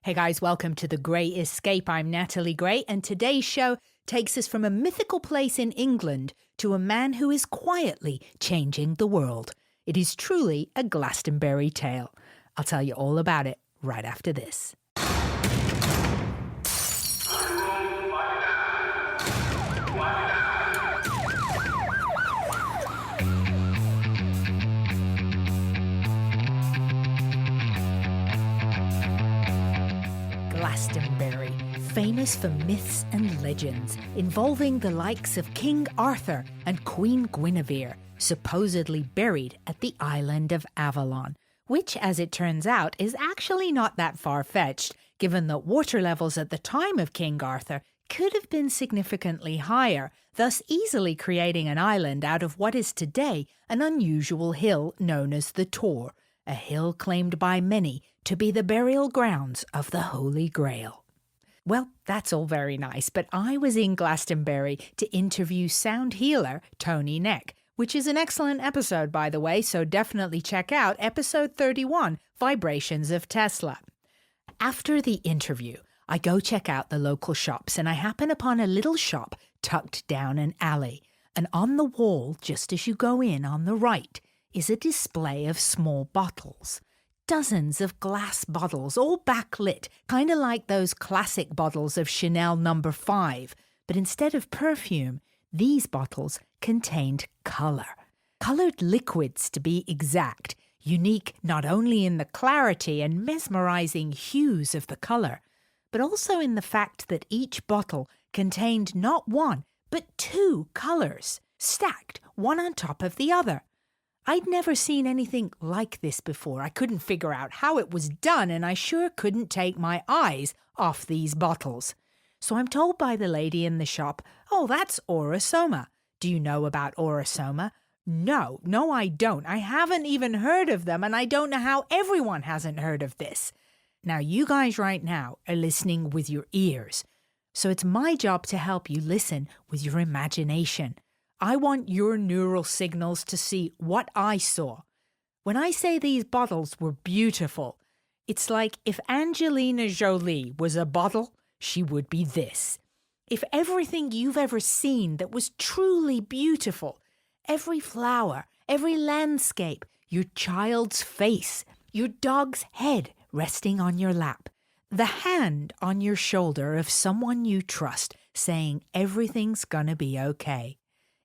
Hey guys, welcome to The Grey Escape. I'm Natalie Gray, and today's show takes us from a mythical place in England to a man who is quietly changing the world. It is truly a Glastonbury tale. I'll tell you all about it right after this. Glastonbury, famous for myths and legends involving the likes of King Arthur and Queen Guinevere, supposedly buried at the island of Avalon, which, as it turns out, is actually not that far-fetched, given that water levels at the time of King Arthur could have been significantly higher, thus easily creating an island out of what is today an unusual hill known as the Tor, a hill claimed by many to be the burial grounds of the Holy Grail. Well, that's all very nice, but I was in Glastonbury to interview sound healer Tony Neck, which is an excellent episode, by the way, so definitely check out episode 31, Vibrations of Tesla. After the interview, I go check out the local shops, and I happen upon a little shop tucked down an alley, and on the wall, just as you go in on the right, is a display of small bottles. Dozens of glass bottles, all backlit, kind of like those classic bottles of Chanel No. 5. But instead of perfume, these bottles contained color. Colored liquids, to be exact, unique not only in the clarity and mesmerizing hues of the color, but also in the fact that each bottle contained not one, but two colors, stacked one on top of the other. I'd never seen anything like this before. I couldn't figure out how it was done, and I sure couldn't take my eyes off these bottles. So I'm told by the lady in the shop, "Oh, that's Aura-Soma. Do you know about Aura-Soma?" No, I don't. I haven't even heard of them, and I don't know how everyone hasn't heard of this. Now, you guys right now are listening with your ears, so it's my job to help you listen with your imagination. I want your neural signals to see what I saw. When I say these bottles were beautiful, it's like if Angelina Jolie was a bottle, she would be this. If everything you've ever seen that was truly beautiful, every flower, every landscape, your child's face, your dog's head resting on your lap, the hand on your shoulder of someone you trust saying everything's gonna be okay.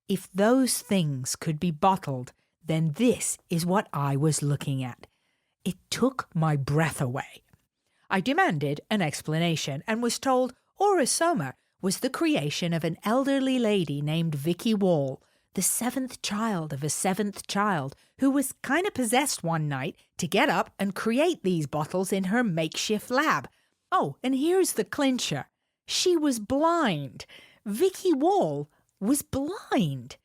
If those things could be bottled, then this is what I was looking at. It took my breath away. I demanded an explanation and was told Aura-Soma was the creation of an elderly lady named Vicky Wall, the seventh child of a seventh child, who was kind of possessed one night to get up and create these bottles in her makeshift lab. Oh, and here's the clincher. She was blind. Vicky Wall was blind.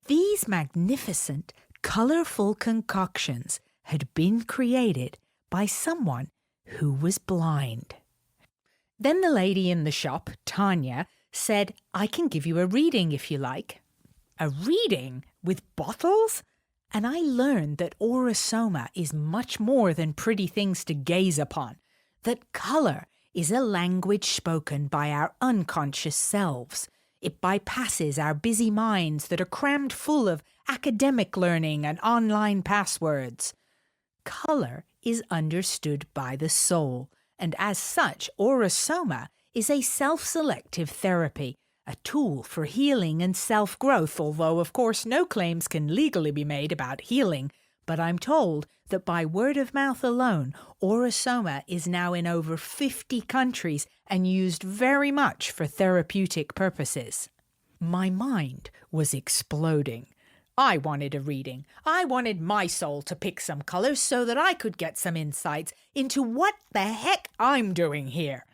These magnificent, colorful concoctions had been created by someone who was blind. Then the lady in the shop, Tanya, said, "I can give you a reading if you like." A reading with bottles? And I learned that Aura-Soma is much more than pretty things to gaze upon, that color is a language spoken by our unconscious selves. It bypasses our busy minds that are crammed full of academic learning and online passwords. Color is understood by the soul, and as such, Aura-Soma is a self-selective therapy, a tool for healing and self-growth, although, of course, no claims can legally be made about healing. But I'm told that by word of mouth alone, Aura-Soma is now in over 50 countries and used very much for therapeutic purposes. My mind was exploding. I wanted a reading. I wanted my soul to pick some colors so that I could get some insights into what the heck I'm doing here.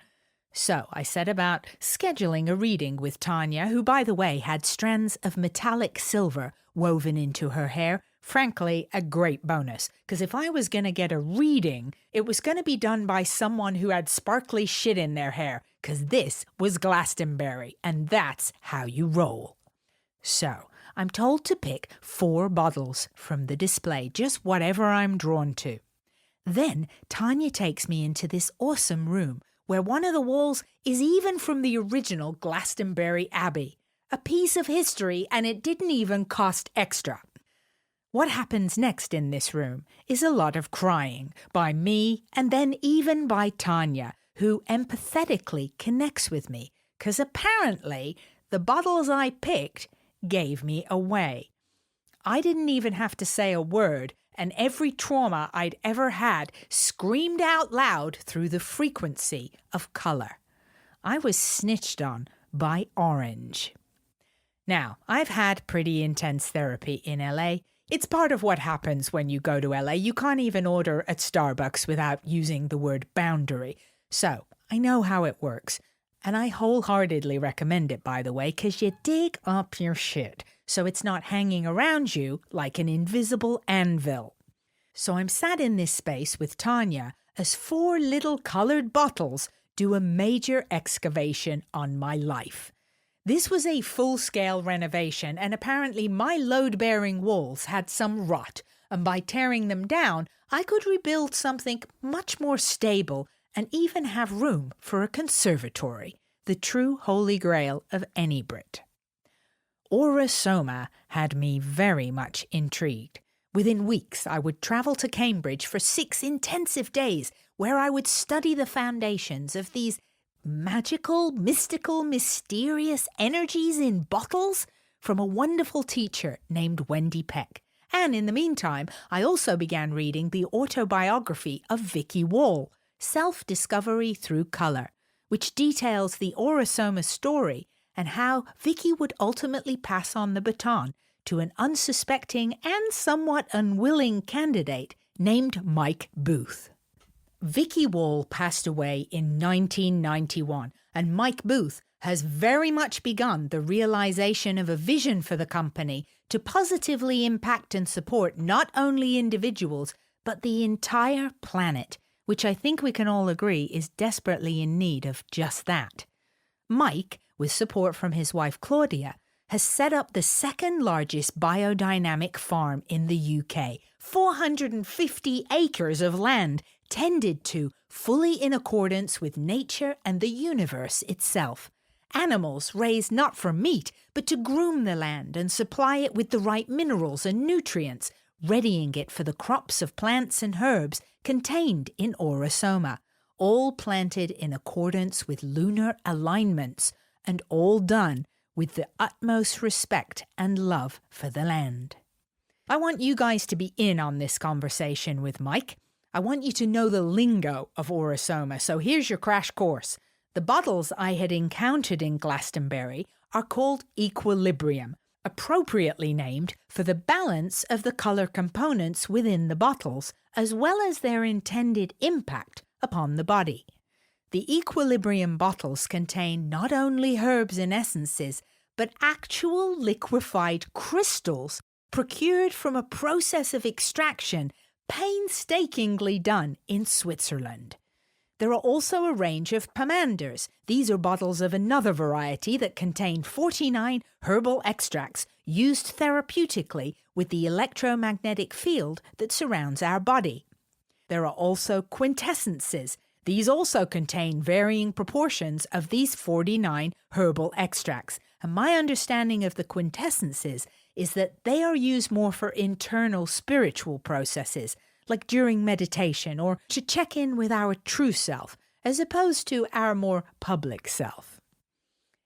So I set about scheduling a reading with Tanya, who, by the way, had strands of metallic silver woven into her hair. Frankly, a great bonus, because if I was going to get a reading, it was going to be done by someone who had sparkly shit in their hair, because this was Glastonbury, and that's how you roll. So, I'm told to pick 4 bottles from the display, just whatever I'm drawn to. Then Tanya takes me into this awesome room where one of the walls is even from the original Glastonbury Abbey. A piece of history, and it didn't even cost extra. What happens next in this room is a lot of crying by me and then even by Tanya, who empathetically connects with me, because apparently the bottles I picked gave me away. I didn't even have to say a word, and every trauma I'd ever had screamed out loud through the frequency of colour. I was snitched on by orange. Now, I've had pretty intense therapy in LA. It's part of what happens when you go to LA. You can't even order at Starbucks without using the word boundary. So, I know how it works. And I wholeheartedly recommend it, by the way, because you dig up your shit, so it's not hanging around you like an invisible anvil. So I'm sat in this space with Tanya as 4 little coloured bottles do a major excavation on my life. This was a full-scale renovation, and apparently my load-bearing walls had some rot, and by tearing them down, I could rebuild something much more stable and even have room for a conservatory, the true holy grail of any Brit. Aura-Soma had me very much intrigued. Within weeks, I would travel to Cambridge for 6 intensive days, where I would study the foundations of these magical, mystical, mysterious energies in bottles from a wonderful teacher named Wendy Peck. And in the meantime, I also began reading the autobiography of Vicky Wall, Self-Discovery Through Colour, which details the Aura-Soma story and how Vicky would ultimately pass on the baton to an unsuspecting and somewhat unwilling candidate named Mike Booth. Vicky Wall passed away in 1991, and Mike Booth has very much begun the realization of a vision for the company to positively impact and support not only individuals, but the entire planet, which I think we can all agree is desperately in need of just that. Mike, with support from his wife Claudia, has set up the second largest biodynamic farm in the UK, 450 acres of land tended to fully in accordance with nature and the universe itself. Animals raised not for meat, but to groom the land and supply it with the right minerals and nutrients, readying it for the crops of plants and herbs contained in Aura-Soma, all planted in accordance with lunar alignments, and all done with the utmost respect and love for the land. I want you guys to be in on this conversation with Mike. I want you to know the lingo of Aura-Soma, so here's your crash course. The bottles I had encountered in Glastonbury are called Equilibrium, appropriately named for the balance of the colour components within the bottles, as well as their intended impact upon the body. The Equilibrium bottles contain not only herbs and essences, but actual liquefied crystals procured from a process of extraction painstakingly done in Switzerland. There are also a range of pomanders. These are bottles of another variety that contain 49 herbal extracts used therapeutically with the electromagnetic field that surrounds our body. There are also quintessences. These also contain varying proportions of these 49 herbal extracts. And my understanding of the quintessences is that they are used more for internal spiritual processes, like during meditation or to check in with our true self, as opposed to our more public self.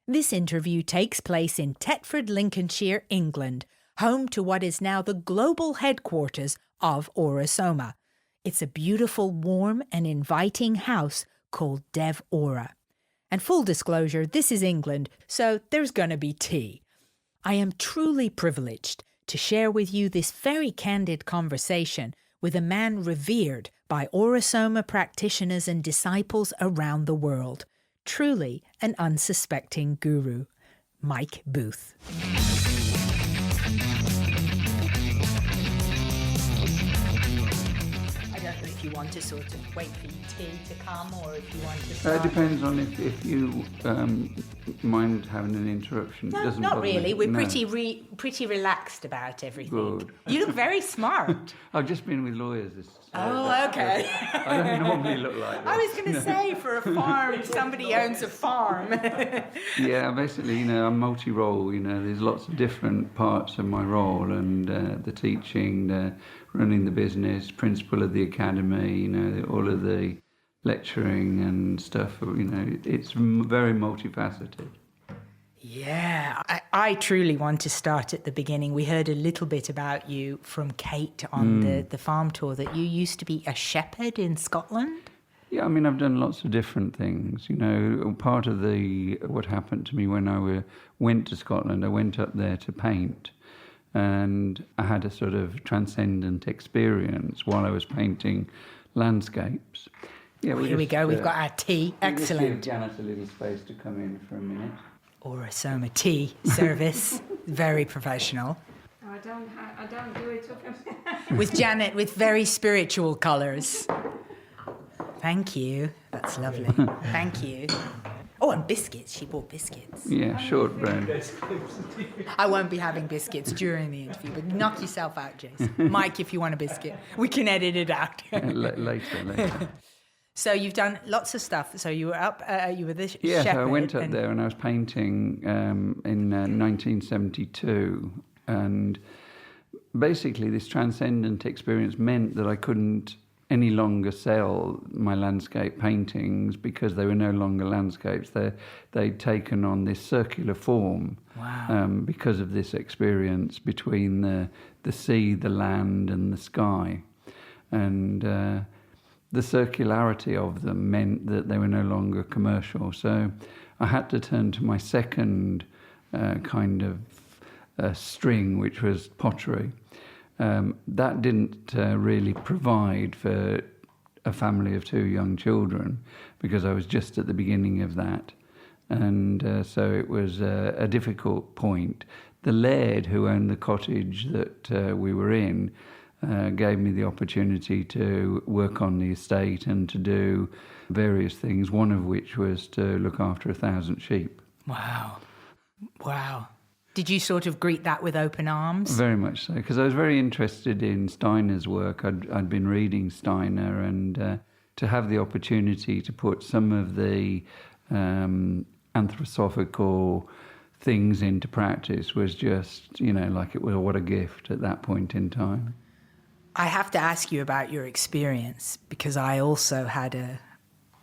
This interview takes place in Tetford, Lincolnshire, England, home to what is now the global headquarters of Aura-Soma. It's a beautiful, warm and inviting house called Dev Aura. And full disclosure, this is England, so there's going to be tea. I am truly privileged to share with you this very candid conversation with a man revered by Aura-Soma practitioners and disciples around the world. Truly an unsuspecting guru, Mike Booth. I don't know if you want to sort of wait for your tea to come, or if you want to start. It depends on if you mind having an interruption. No, It doesn't not bother really. me. We're No. pretty relaxed about everything. Good. You look very smart. I've just been with lawyers. Okay. I don't normally look like this. I was going to say, for a farm, somebody owns a farm. Yeah, basically, I'm multi-role. There's lots of different parts of my role, and the teaching, the running the business, principal of the academy, all of the lecturing and stuff. It's very multifaceted. Yeah, I truly want to start at the beginning. We heard a little bit about you from Kate on the farm tour, that you used to be a shepherd in Scotland. Yeah, I've done lots of different things. Part of what happened to me when I went to Scotland, I went up there to paint, and I had a sort of transcendent experience while I was painting landscapes. Yeah, Here we go. We've got our tea. Excellent. Give Janet a little space to come in for a minute. Aura-Soma tea service, very professional. I don't do it With Janet, with very spiritual colours. Thank you. That's lovely. Thank you. Oh, and biscuits. She bought biscuits. Yeah, shortbread. I won't be having biscuits during the interview, but knock yourself out, Jason. Mike, if you want a biscuit, we can edit it out. Later. So you've done lots of stuff. So you were up, you were the shepherd. Yeah, so I went up there and I was painting in 1972. And basically this transcendent experience meant that I couldn't any longer sell my landscape paintings because they were no longer landscapes. They'd taken on this circular form. Wow. Because of this experience between the sea, the land and the sky. And the circularity of them meant that they were no longer commercial. So I had to turn to my second kind of string, which was pottery. That didn't really provide for a family of 2 young children because I was just at the beginning of that. And so it was a difficult point. The laird who owned the cottage that we were in gave me the opportunity to work on the estate and to do various things, one of which was to look after 1,000 sheep. Wow. Did you sort of greet that with open arms? Very much so, because I was very interested in Steiner's work. I'd been reading Steiner, and to have the opportunity to put some of the anthroposophical things into practice was just, like it was what a gift at that point in time. I have to ask you about your experience, because I also had a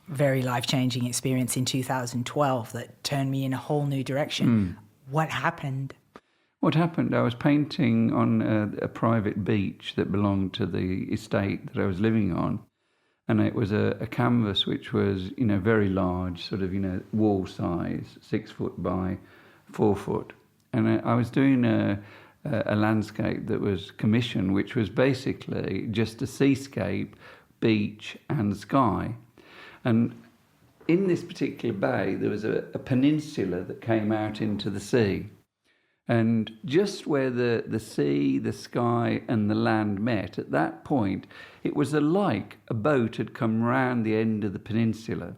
very life-changing experience in 2012 that turned me in a whole new direction. What happened? What happened? I was painting on a private beach that belonged to the estate that I was living on, and it was a canvas which was, very large, sort of, wall size, 6 foot by 4 foot. And I was doing a landscape that was commissioned, which was basically just a seascape, beach and sky. And in this particular bay, there was a peninsula that came out into the sea. And just where the sea, the sky and the land met, at that point, it was like a boat had come round the end of the peninsula.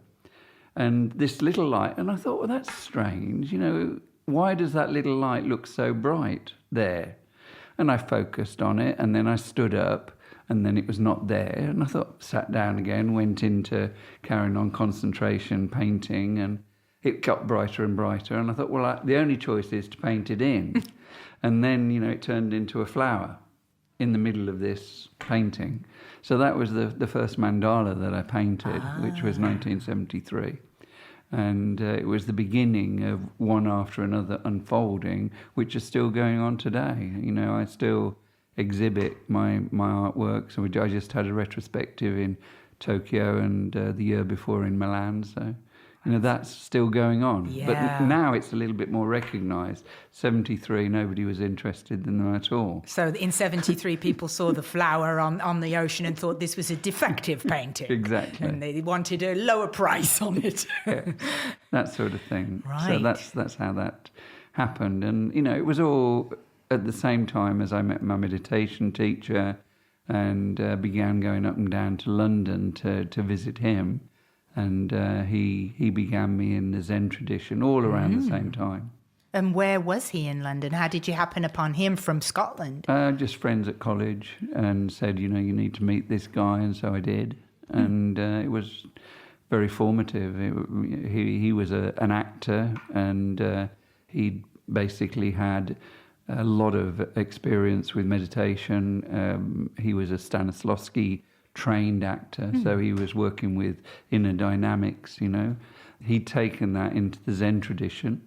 And this little light, and I thought, well, that's strange, why does that little light look so bright there? And I focused on it, and then I stood up, and then it was not there. And I thought, sat down again, went into carrying on concentration, painting, and it got brighter and brighter. And I thought, well, the only choice is to paint it in. And then, it turned into a flower in the middle of this painting. So that was the first mandala that I painted, which was 1973. And it was the beginning of one after another unfolding, which is still going on today. I still exhibit my artwork. So I just had a retrospective in Tokyo and the year before in Milan. So, that's still going on. Yeah. But now it's a little bit more recognised. 73, nobody was interested in them at all. So in 73, people saw the flower on the ocean and thought this was a defective painting. Exactly. And they wanted a lower price on it. Yeah, that sort of thing. Right. So that's how that happened. And, it was all at the same time as I met my meditation teacher, and began going up and down to London to visit him. And he began me in the Zen tradition all around the same time. And where was he in London? How did you happen upon him from Scotland? Just friends at college, and said, you need to meet this guy, and so I did. And it was very formative. He was an actor, and he basically had a lot of experience with meditation. He was a Stanislavski trained actor, so he was working with inner dynamics, He'd taken that into the Zen tradition.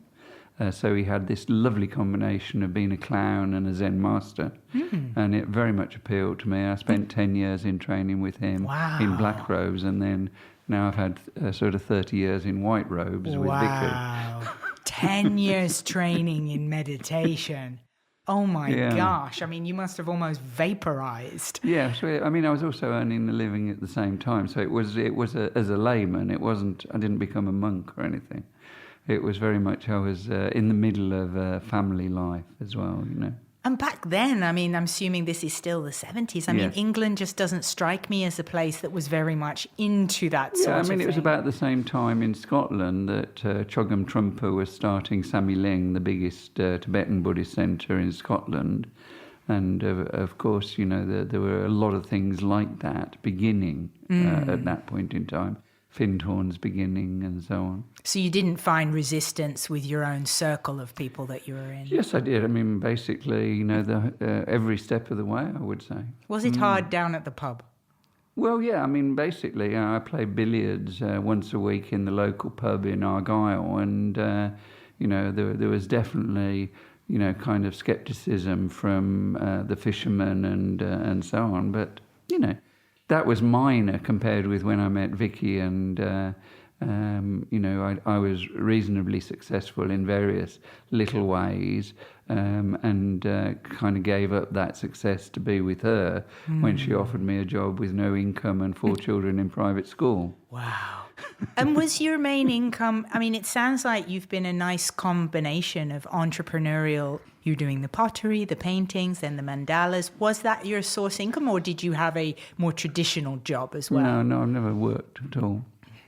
So he had this lovely combination of being a clown and a Zen master. And it very much appealed to me. I spent 10 years in training with him in black robes, and then now I've had sort of 30 years in white robes with Vicky. 10 years training in meditation. Oh my gosh. I mean, you must have almost vaporized. Yeah, so I was also earning a living at the same time. So it was as a layman. It wasn't, I didn't become a monk or anything. It was very much, I was in the middle of family life as well, And back then, I'm assuming this is still the 70s. England just doesn't strike me as a place that was very much into that sort of thing. It was about the same time in Scotland that Chogyam Trungpa was starting Samye Ling, the biggest Tibetan Buddhist centre in Scotland. And of course, there were a lot of things like that beginning at that point in time. Findhorn's beginning and so on. So you didn't find resistance with your own circle of people that you were in? Yes, I did. Basically, every step of the way, I would say. Was it hard down at the pub? Well, yeah, basically, I played billiards once a week in the local pub in Argyll, and, there was definitely, kind of scepticism from the fishermen and so on, but, that was minor compared with when I met Vicky, and I was reasonably successful in various little ways, and kind of gave up that success to be with her when she offered me a job with no income and 4 children in private school. Wow. And was your main income, it sounds like you've been a nice combination of entrepreneurial. You're doing the pottery, the paintings, and the mandalas. Was that your source income, or did you have a more traditional job as well? No, I've never worked at all.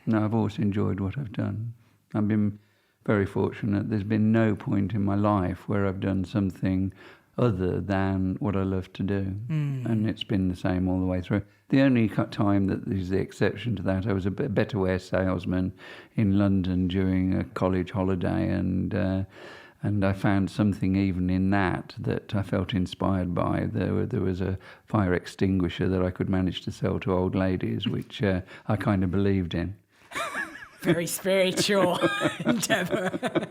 No, I've always enjoyed what I've done. I've been very fortunate. There's been no point in my life where I've done something other than what I love to do. And it's been the same all the way through. The only time that is the exception to that, I was a betterware salesman in London during a college holiday, and I found something even in that I felt inspired by. There was a fire extinguisher that I could manage to sell to old ladies, which I kind of believed in. Very spiritual endeavour.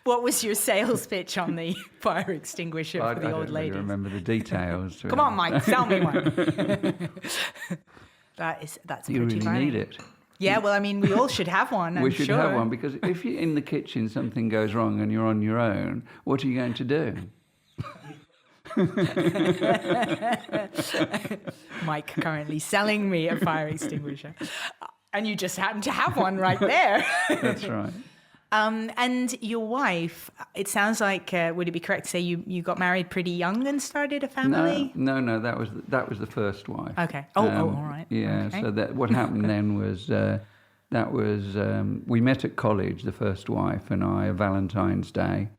What was your sales pitch on the fire extinguisher for the old ladies? I don't really remember the details. Come on, Mike, sell me one. That's you pretty really funny. need it. Yeah, well, we all should have one. We should have one, because if you're in the kitchen, something goes wrong and you're on your own, what are you going to do? Mike currently selling me a fire extinguisher. And you just happen to have one right there. That's right. And your wife, it sounds like, would it be correct to say you got married pretty young and started a family? No, that was the first wife. Okay. All right. Yeah, okay. so what happened then was, we met at college, the first wife and I, Valentine's Day,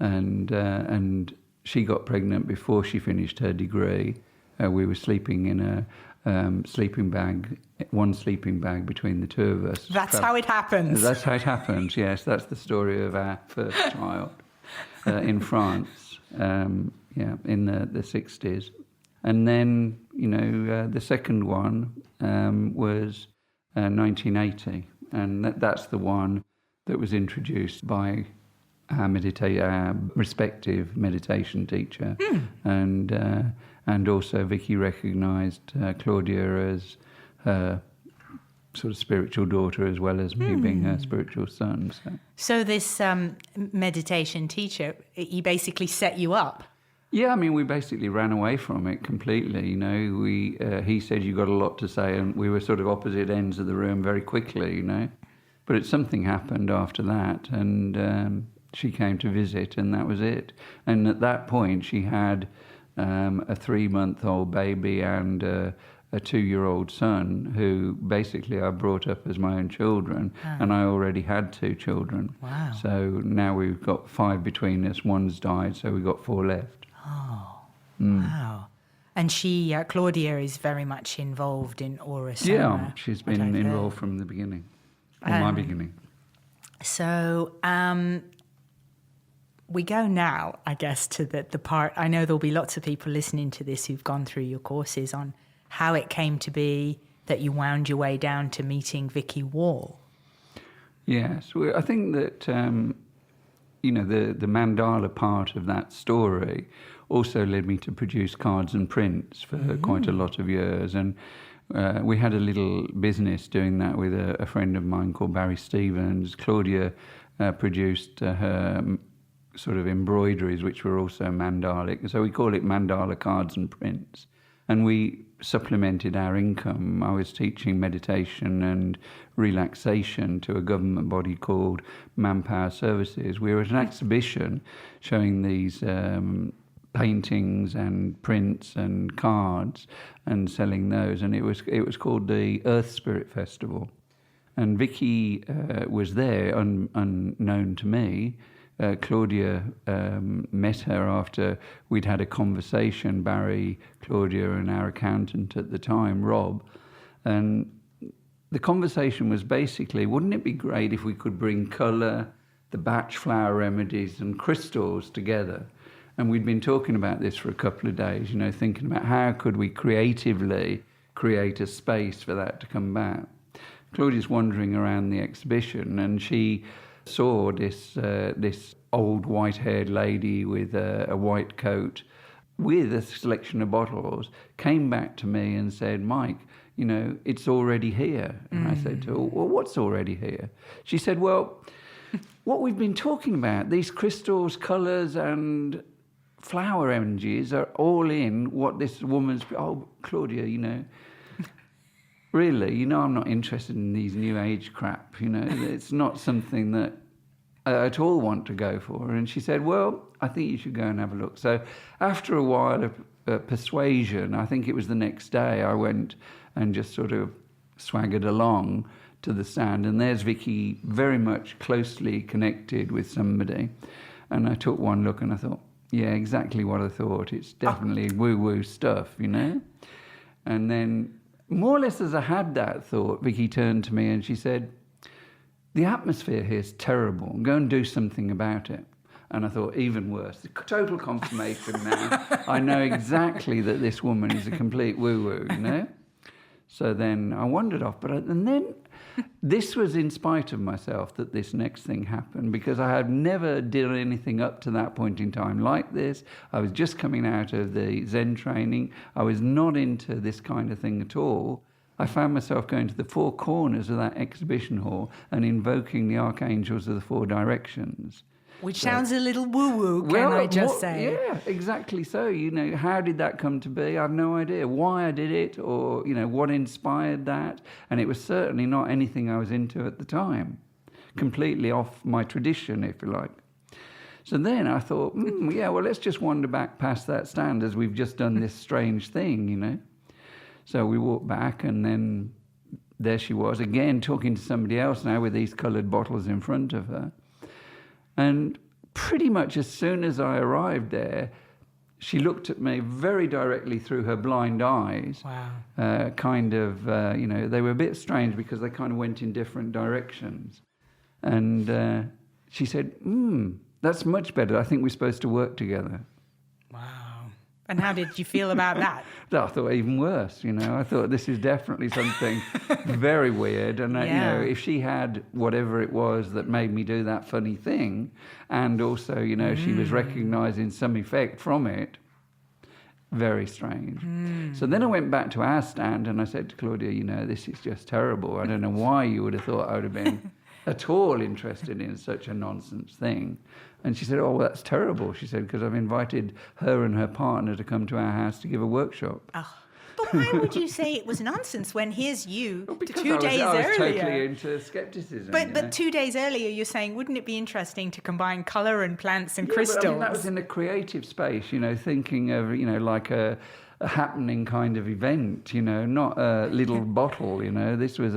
and she got pregnant before she finished her degree. We were sleeping in a sleeping bag, one sleeping bag between the two of us. That's how it happens. That's how it happens, yes. That's the story of our first child in France, in the 60s. And then, the second one was 1980. And that's the one that was introduced by our respective meditation teacher. And also Vicky recognised Claudia as her sort of spiritual daughter, as well as me being her spiritual son. So this meditation teacher, he basically set you up? Yeah, we basically ran away from it completely. He said, "You got a lot to say," and we were sort of opposite ends of the room very quickly. But something happened after that, and she came to visit, and that was it. And at that point, she had a 3-month-old baby and a 2-year-old son, who basically I brought up as my own children, and I already had 2 children. Wow. So now we've got 5 between us. One's died, so we've got 4 left. Oh, wow. And she, Claudia, is very much involved in Aura-Soma. Yeah, she's been involved from the beginning, from my beginning. So we go now, I guess, to the part. I know there'll be lots of people listening to this who've gone through your courses on how it came to be that you wound your way down to meeting Vicky Wall. Yes, well, I think that, the mandala part of that story also led me to produce cards and prints for quite a lot of years. And we had a little business doing that with a friend of mine called Barry Stevens. Claudia produced her sort of embroideries, which were also mandalic. So we call it mandala cards and prints. And we supplemented our income. I was teaching meditation and relaxation to a government body called Manpower Services. We were at an exhibition showing these paintings and prints and cards and selling those. And it was called the Earth Spirit Festival. And Vicky was there, unknown to me. Claudia met her after we'd had a conversation, Barry, Claudia, and our accountant at the time, Rob. And the conversation was basically, wouldn't it be great if we could bring colour, the batch flower remedies, and crystals together? And we'd been talking about this for a couple of days, thinking about how could we creatively create a space for that to come back. Claudia's wandering around the exhibition, and she saw this old white-haired lady with a white coat with a selection of bottles, came back to me and said, Mike, it's already here. And I said to her, well, what's already here? She said, well, what we've been talking about, these crystals, colours and flower energies are all in what this woman's... Oh, Claudia, really, I'm not interested in these new age crap, It's not something that I at all want to go for. And she said, well, I think you should go and have a look. So after a while of persuasion, I think it was the next day, I went and just sort of swaggered along to the stand. And there's Vicky very much closely connected with somebody. And I took one look and I thought, yeah, exactly what I thought. It's definitely woo-woo stuff, And then, more or less as I had that thought, Vicky turned to me and she said, the atmosphere here is terrible. Go and do something about it. And I thought, even worse. The total confirmation now. I know exactly that this woman is a complete woo-woo, So then I wandered off. And then this was in spite of myself that this next thing happened, because I had never done anything up to that point in time like this. I was just coming out of the Zen training. I was not into this kind of thing at all. I found myself going to the 4 corners of that exhibition hall and invoking the archangels of the 4 directions. Which sounds a little woo-woo, can I just say? Yeah, exactly so. How did that come to be? I have no idea why I did it or, what inspired that. And it was certainly not anything I was into at the time. Completely off my tradition, if you like. So then I thought, let's just wander back past that stand as we've just done this strange thing, So we walked back, and then there she was again talking to somebody else now with these coloured bottles in front of her. And pretty much as soon as I arrived there, she looked at me very directly through her blind eyes. Wow. They were a bit strange because they kind of went in different directions. And she said, that's much better. I think we're supposed to work together. Wow. And how did you feel about that? I thought even worse, I thought this is definitely something very weird. And, if she had whatever it was that made me do that funny thing, and also, she was recognising some effect from it, very strange. So then I went back to our stand and I said to Claudia, this is just terrible. I don't know why you would have thought I would have been at all interested in such a nonsense thing. And she said, oh, well, that's terrible, she said, because I've invited her and her partner to come to our house to give a workshop. Oh. But why would you say it was nonsense when here's you Because 2 days I was earlier? totally into skepticism. But 2 days earlier, you're saying, wouldn't it be interesting to combine colour and plants and Yeah, crystals? but, I mean, that was in a creative space, thinking of, like a happening kind of event, not a little bottle, This was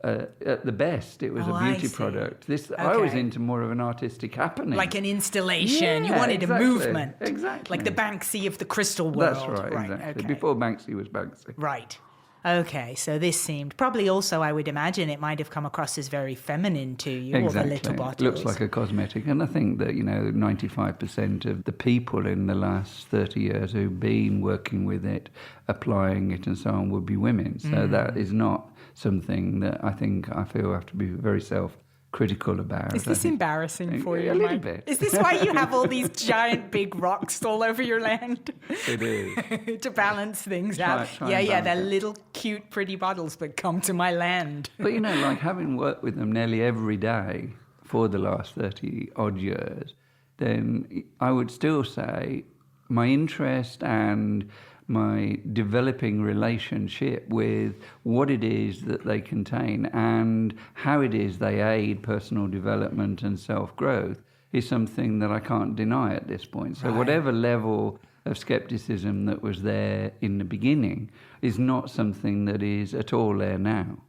at the best, it was a beauty product. I was into more of an artistic happening. Like an installation. Yeah, You wanted exactly, a movement. Exactly. Like the Banksy of the crystal world. That's right, exactly. Okay. Before Banksy was Banksy. Right. Okay, so this seemed probably also, I would imagine, it might have come across as very feminine to you, Exactly. all the little bottles. It looks like a cosmetic. And I think that, 95% of the people in the last 30 years who've been working with it, applying it and so on, would be women. So that is not something that I feel I have to be very self-critical about. Is this embarrassing for you, A little Mike? bit. Is this why you have all these giant big rocks all over your land? It is. To balance things out. Try and They're balance it. little cute pretty bottles, but come to my land. But, like having worked with them nearly every day for the last 30 odd years, then I would still say my interest and my developing relationship with what it is that they contain and how it is they aid personal development and self-growth is something that I can't deny at this point. So whatever level of skepticism that was there in the beginning is not something that is at all there now.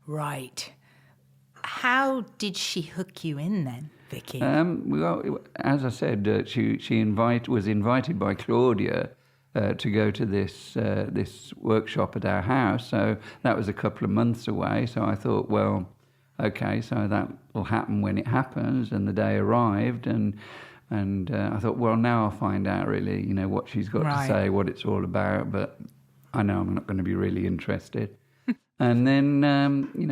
Right. How did she hook you in then, Vicky? Well, as I said, she was invited by Claudia to go to this workshop at our house. So that was a couple of months away. So I thought, well, okay, so that will happen when it happens. And the day arrived, and I thought, well, now I'll find out really, what she's got to say, what it's all about. But I know I'm not going to be really interested. And then,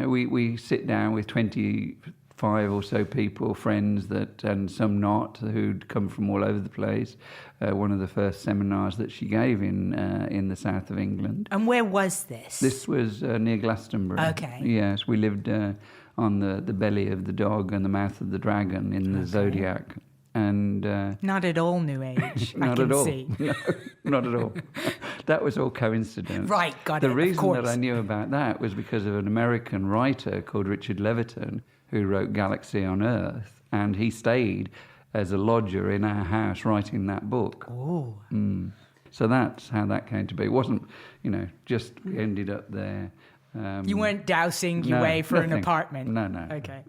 we sit down with 25 or so people, friends and some not, who'd come from all over the place. One of the first seminars that she gave in the south of England. And where was this? This was near Glastonbury. Okay. Yes, we lived on the belly of the dog and the mouth of the dragon in the zodiac. And not at all New Age, not I can at all. see. No, not at all. That was all coincidence. Right, got the it, of reason course. that I knew about that was because of an American writer called Richard Leviton who wrote Galaxy on Earth, and he stayed as a lodger in our house writing that book. Oh. So that's how that came to be. It wasn't, just we ended up there. You weren't dousing your way for an apartment? No. Okay.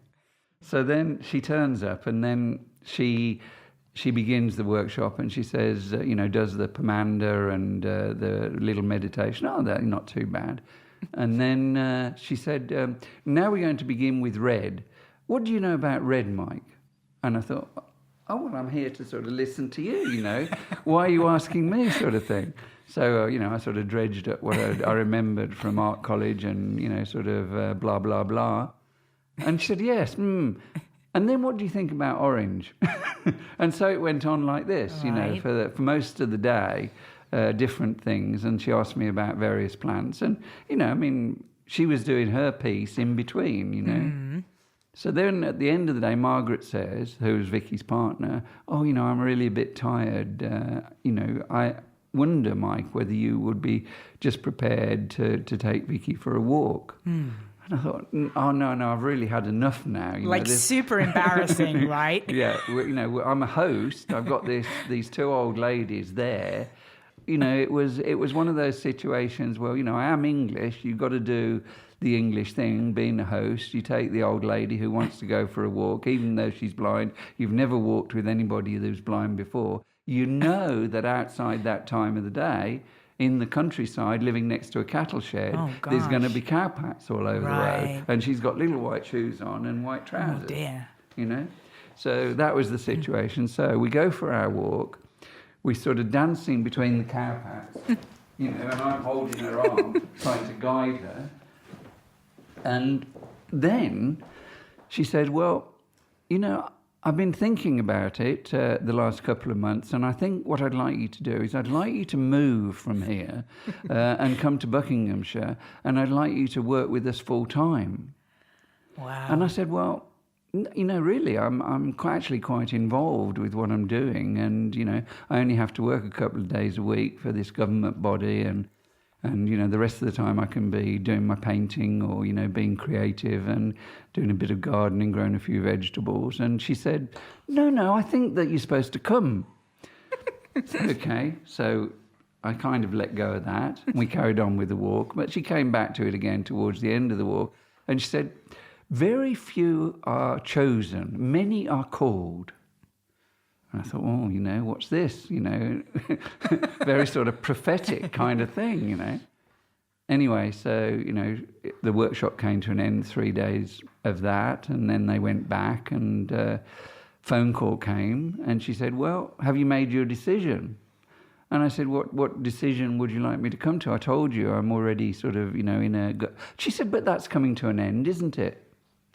So then she turns up, and then she begins the workshop, and she says, does the Pamanda and the little meditation. Oh, they're not too bad. And then she said, now we're going to begin with red. What do you know about red, Mike? And I thought, oh, well, I'm here to sort of listen to you, Why are you asking me, sort of thing? So, I sort of dredged up what I remembered from art college and, sort of blah, blah, blah. And she said, yes, And then what do you think about orange? And so it went on like this, for most of the day, different things. And she asked me about various plants. And, she was doing her piece in between, So then at the end of the day, Margaret says, who's Vicky's partner, I'm really a bit tired. I wonder, Mike, whether you would be just prepared to take Vicky for a walk. And I thought, oh, no, I've really had enough now. Super embarrassing, right? Yeah, I'm a host. I've got these two old ladies there. It was one of those situations where, I am English. You've got to do the English thing, being a host. You take the old lady who wants to go for a walk, even though she's blind. You've never walked with anybody who's blind before. You know that outside that time of the day, in the countryside, living next to a cattle shed, there's going to be cowpats all over the road. And she's got little white shoes on and white trousers. Oh, dear. So that was the situation. So we go for our walk. We sort of dancing between the cowpats, and I'm holding her arm, trying to guide her. And then she said, well, I've been thinking about it the last couple of months, and I think what I'd like you to do is I'd like you to move from here and come to Buckinghamshire, and I'd like you to work with us full time. Wow. And I said, well, really, I'm actually quite involved with what I'm doing, and I only have to work a couple of days a week for this government body, and And, the rest of the time I can be doing my painting or, being creative and doing a bit of gardening, growing a few vegetables. And she said, no, I think that you're supposed to come. Okay, so I kind of let go of that. We carried on with the walk, but she came back to it again towards the end of the walk. And she said, very few are chosen, many are called. And I thought, what's this? Very sort of prophetic kind of thing, Anyway, so, the workshop came to an end, 3 days of that, and then they went back and phone call came, and she said, well, have you made your decision? And I said, what decision would you like me to come to? I told you I'm already sort of, in a... She said, but that's coming to an end, isn't it?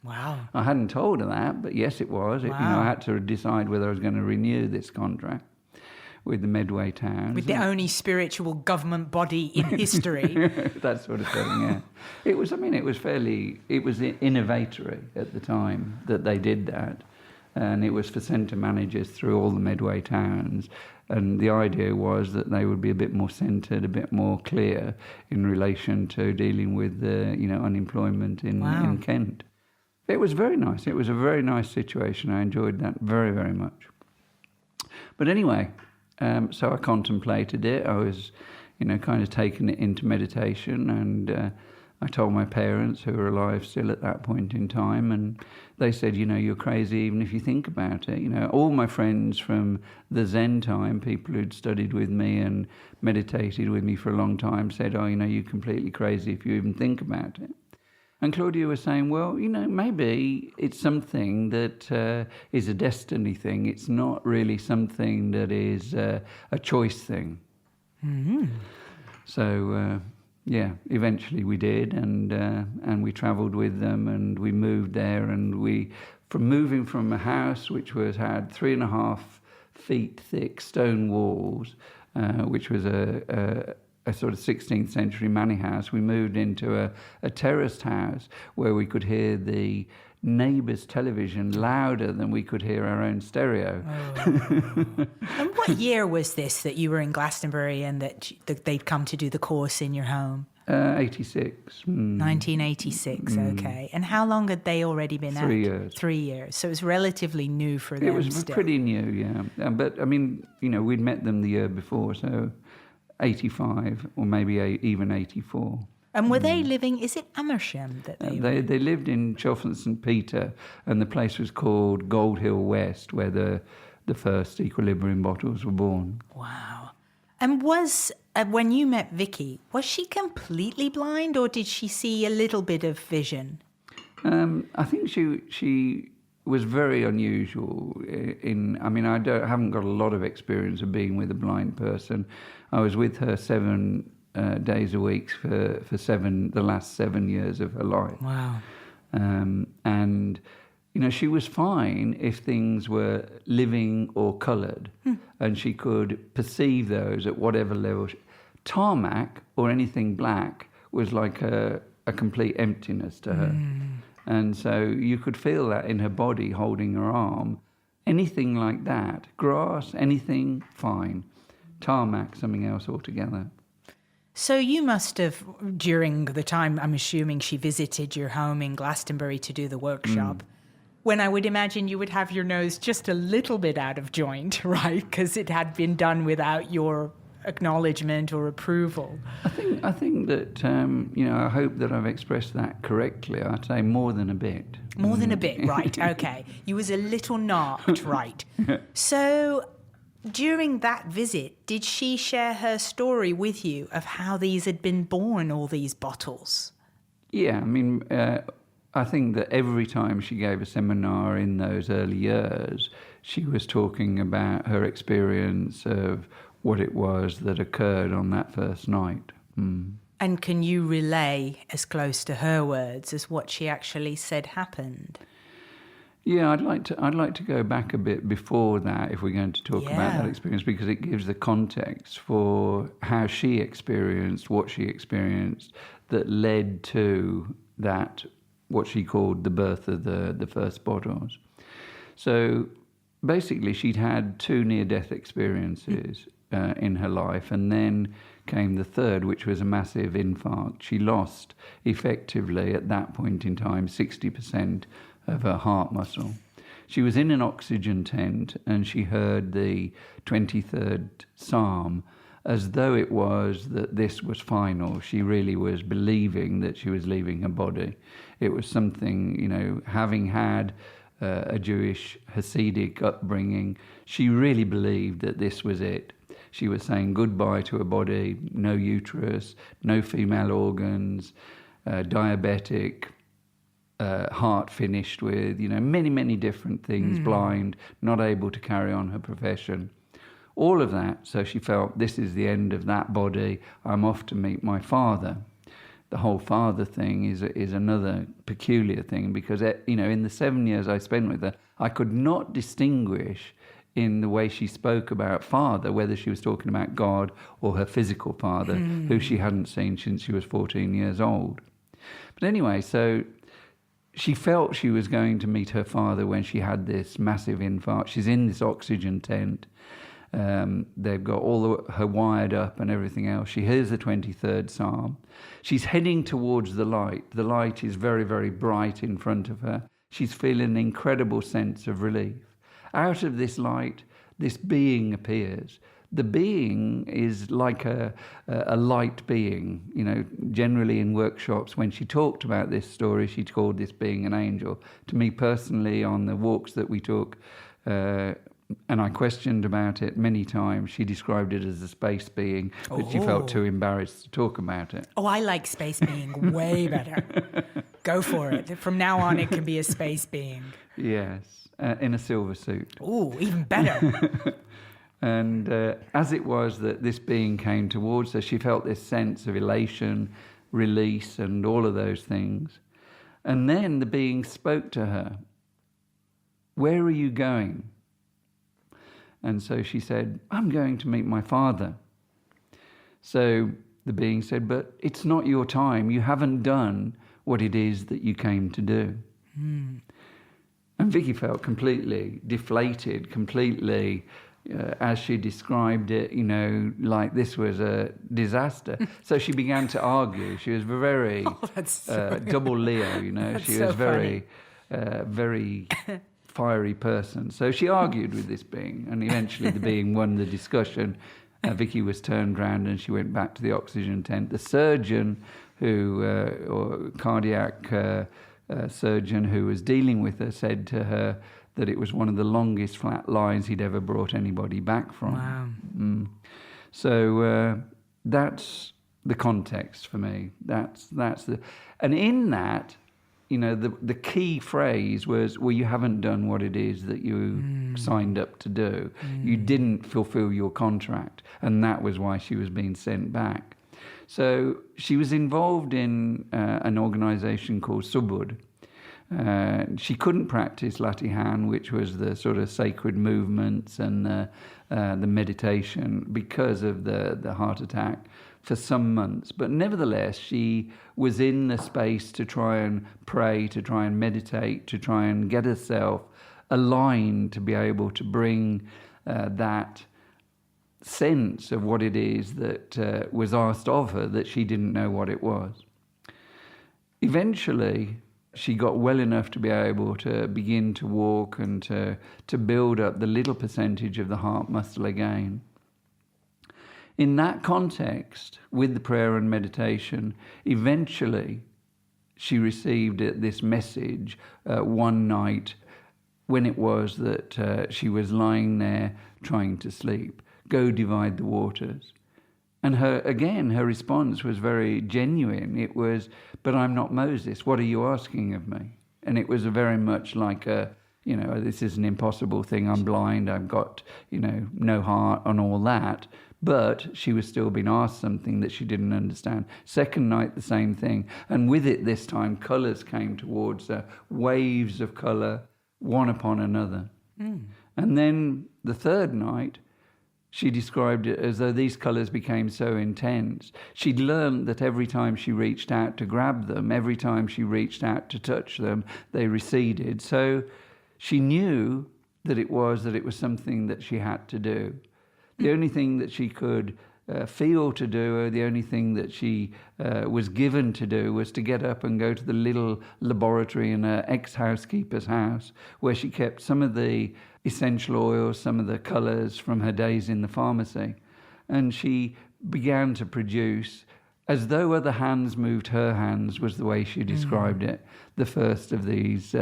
Wow. I hadn't told her that, but yes, it was. Wow. I had to decide whether I was going to renew this contract with the Medway towns. With the only spiritual government body in history. That sort of thing, yeah. It was innovatory at the time that they did that. And it was for centre managers through all the Medway towns. And the idea was that they would be a bit more centred, a bit more clear in relation to dealing with unemployment in Kent. It was very nice. It was a very nice situation. I enjoyed that very, very much. But anyway, so I contemplated it. I was, kind of taking it into meditation, and I told my parents, who were alive still at that point in time, and they said, you're crazy even if you think about it. All my friends from the Zen time, people who'd studied with me and meditated with me for a long time, said, you're completely crazy if you even think about it. And Claudia was saying, well, maybe it's something that is a destiny thing. It's not really something that is a choice thing. Mm-hmm. So, eventually we did, and we travelled with them, and we moved there, and moving from a house which had 3.5 feet thick stone walls, which was a sort of 16th century manor house, we moved into a terraced house where we could hear the neighbour's television louder than we could hear our own stereo. Oh. And what year was this that you were in Glastonbury and that they'd come to do the course in your home? 86. 1986, okay. And how long had they already been out? 3 years. 3 years. So it was relatively new for them. It was still. Pretty new, yeah. But, we'd met them the year before, so 85 or maybe even 84. And were they living, is it Amersham that they They lived in Chalfont St Peter, and the place was called Gold Hill West, where the first Equilibrium bottles were born. Wow. And when you met Vicky, was she completely blind, or did she see a little bit of vision? I think she was very unusual. I haven't got a lot of experience of being with a blind person. I was with her 7 days a week for the last 7 years of her life. Wow. And she was fine if things were living or coloured, and she could perceive those at whatever level. Tarmac or anything black was like a complete emptiness to her. And so you could feel that in her body, holding her arm. Anything like that, grass, anything, fine. Tarmac, something else altogether. So you must have, during the time, I'm assuming she visited your home in Glastonbury to do the workshop, when I would imagine you would have your nose just a little bit out of joint, right? Because it had been done without your acknowledgement or approval. I think that, I hope that I've expressed that correctly. I'd say more than a bit. More than a bit, right, okay. You was a little knocked, right. So during that visit, did she share her story with you of how these had been born, all these bottles? Yeah, I think that every time she gave a seminar in those early years, she was talking about her experience of what it was that occurred on that first night. And can you relay as close to her words as what she actually said happened? Yeah, I'd like to go back a bit before that if we're going to talk about that experience, because it gives the context for how she experienced what she experienced that led to that, what she called the birth of the first bottles. So basically she'd had 2 near-death experiences in her life, and then came the third, which was a massive infarct. She lost, effectively, at that point in time, 60% of her heart muscle. She was in an oxygen tent, and she heard the 23rd Psalm as though it was that this was final. She really was believing that she was leaving her body. It was something, having had a Jewish Hasidic upbringing, she really believed that this was it. She was saying goodbye to her body, no uterus, no female organs, diabetic, heart finished with, many, many different things, blind, not able to carry on her profession. All of that, so she felt, this is the end of that body, I'm off to meet my father. The whole father thing is another peculiar thing, because, in the 7 years I spent with her, I could not distinguish in the way she spoke about father, whether she was talking about God or her physical father, who she hadn't seen since she was 14 years old. But anyway, so she felt she was going to meet her father when she had this massive infarct. She's in this oxygen tent. They've got her wired up and everything else. She hears the 23rd Psalm. She's heading towards the light. The light is very, very bright in front of her. She's feeling an incredible sense of relief. Out of this light, this being appears. The being is like a light being. Generally in workshops, when she talked about this story, she called this being an angel. To me personally, on the walks that we took, and I questioned about it many times, she described it as a space being, but she felt too embarrassed to talk about it. Oh, I like space being way better. Go for it. From now on, it can be a space being. Yes, in a silver suit. Oh, even better. And as it was that this being came towards her, she felt this sense of elation, release, and all of those things. And then the being spoke to her. Where are you going? And so she said, I'm going to meet my father. So the being said, but it's not your time. You haven't done what it is that you came to do. And Vicky felt completely deflated, completely, as she described it, like this was a disaster. So she began to argue. She was very double Leo, She was very, very fiery person. So she argued with this being, and eventually the being won the discussion. Vicky was turned round and she went back to the oxygen tent. The surgeon or cardiac surgeon who was dealing with her said to her that it was one of the longest flat lines he'd ever brought anybody back from. Wow. So that's the context for me. And in that, the key phrase was, well, you haven't done what it is that you signed up to do. You didn't fulfill your contract, and that was why she was being sent back. So she was involved in an organization called Subud. She couldn't practice Latihan, which was the sort of sacred movements and the meditation, because of the heart attack for some months. But nevertheless, she was in the space to try and pray, to try and meditate, to try and get herself aligned to be able to bring that sense of what it is that was asked of her, that she didn't know what it was. Eventually, she got well enough to be able to begin to walk and to build up the little percentage of the heart muscle again. In that context, with the prayer and meditation, eventually she received this message one night when it was that she was lying there trying to sleep. Go divide the waters. And her response was very genuine. It was, but I'm not Moses. What are you asking of me? And it was very much like this is an impossible thing. I'm blind. I've got, no heart and all that. But she was still being asked something that she didn't understand. Second night, the same thing. And with it this time, colours came towards her, waves of colour, one upon another. And then the third night, she described it as though these colours became so intense. She'd learned that every time she reached out to grab them, every time she reached out to touch them, they receded. So she knew that it was something that she had to do. The only thing that she could feel to do, or the only thing that she was given to do was to get up and go to the little laboratory in her ex-housekeeper's house where she kept some of the essential oils, some of the colours from her days in the pharmacy. And she began to produce, as though other hands moved her hands, was the way she described it, the first of these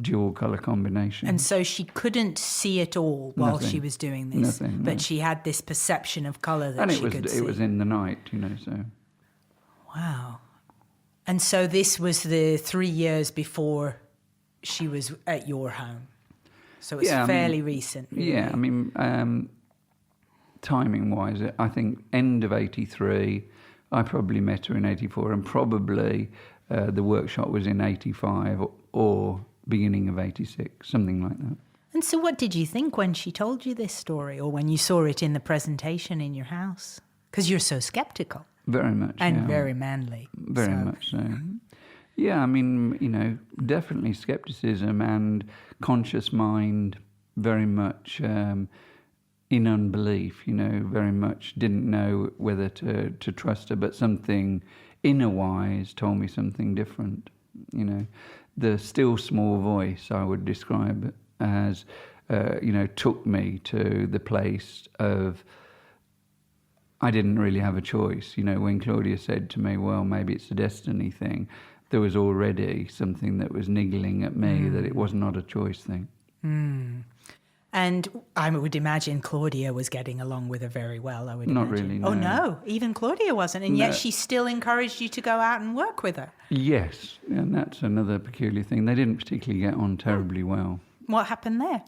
dual colour combinations. And so she couldn't see it all while she was doing this, but she had this perception of colour that she could see. And it was in the night, so. Wow. And so this was the 3 years before she was at your home. So it's fairly recent. Really. Yeah, timing-wise, I think end of 83, I probably met her in 84, and probably the workshop was in 85 or beginning of 86, something like that. And so what did you think when she told you this story, or when you saw it in the presentation in your house? Because you're so sceptical. Very much, and very manly. Very much so. Yeah, definitely scepticism and conscious mind, very much in unbelief, very much didn't know whether to trust her, but something inner-wise told me something different, The still small voice, I would describe it as, took me to the place of, I didn't really have a choice. When Claudia said to me, well, maybe it's a destiny thing, there was already something that was niggling at me that it was not a choice thing. And I would imagine Claudia was getting along with her very well, I would Not imagine. really, no. Oh, no, even Claudia wasn't. And yet she still encouraged you to go out and work with her. Yes, and that's another peculiar thing. They didn't particularly get on terribly well. What happened there?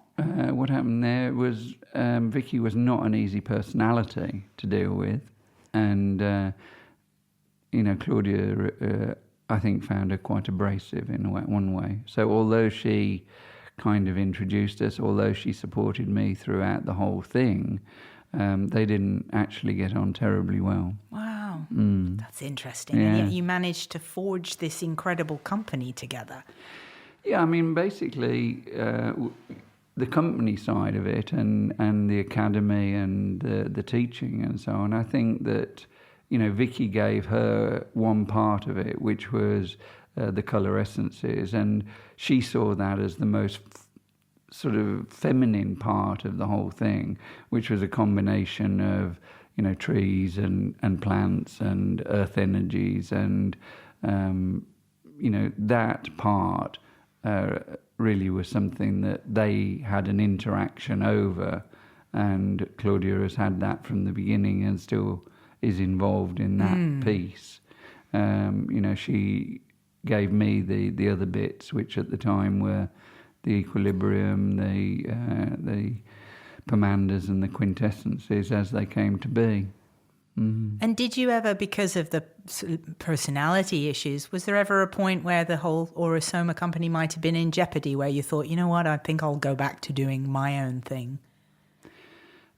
What happened there was Vicky was not an easy personality to deal with. And, Claudia, I think, found her quite abrasive in one way. So although she kind of introduced us, although she supported me throughout the whole thing, they didn't actually get on terribly well. Wow, that's interesting. Yeah. And yet you managed to forge this incredible company together. Yeah, basically, the company side of it and the academy and the teaching and so on, I think that, Vicky gave her one part of it, which was the colour essences, and she saw that as the most sort of feminine part of the whole thing, which was a combination of, trees and plants and earth energies, and, that part really was something that they had an interaction over, and Claudia has had that from the beginning and still is involved in that piece. She gave me the other bits, which at the time were the equilibrium, the pomanders and the quintessences as they came to be. And did you ever, because of the personality issues, was there ever a point where the whole Aura-Soma company might have been in jeopardy, where you thought, you know what, I think I'll go back to doing my own thing?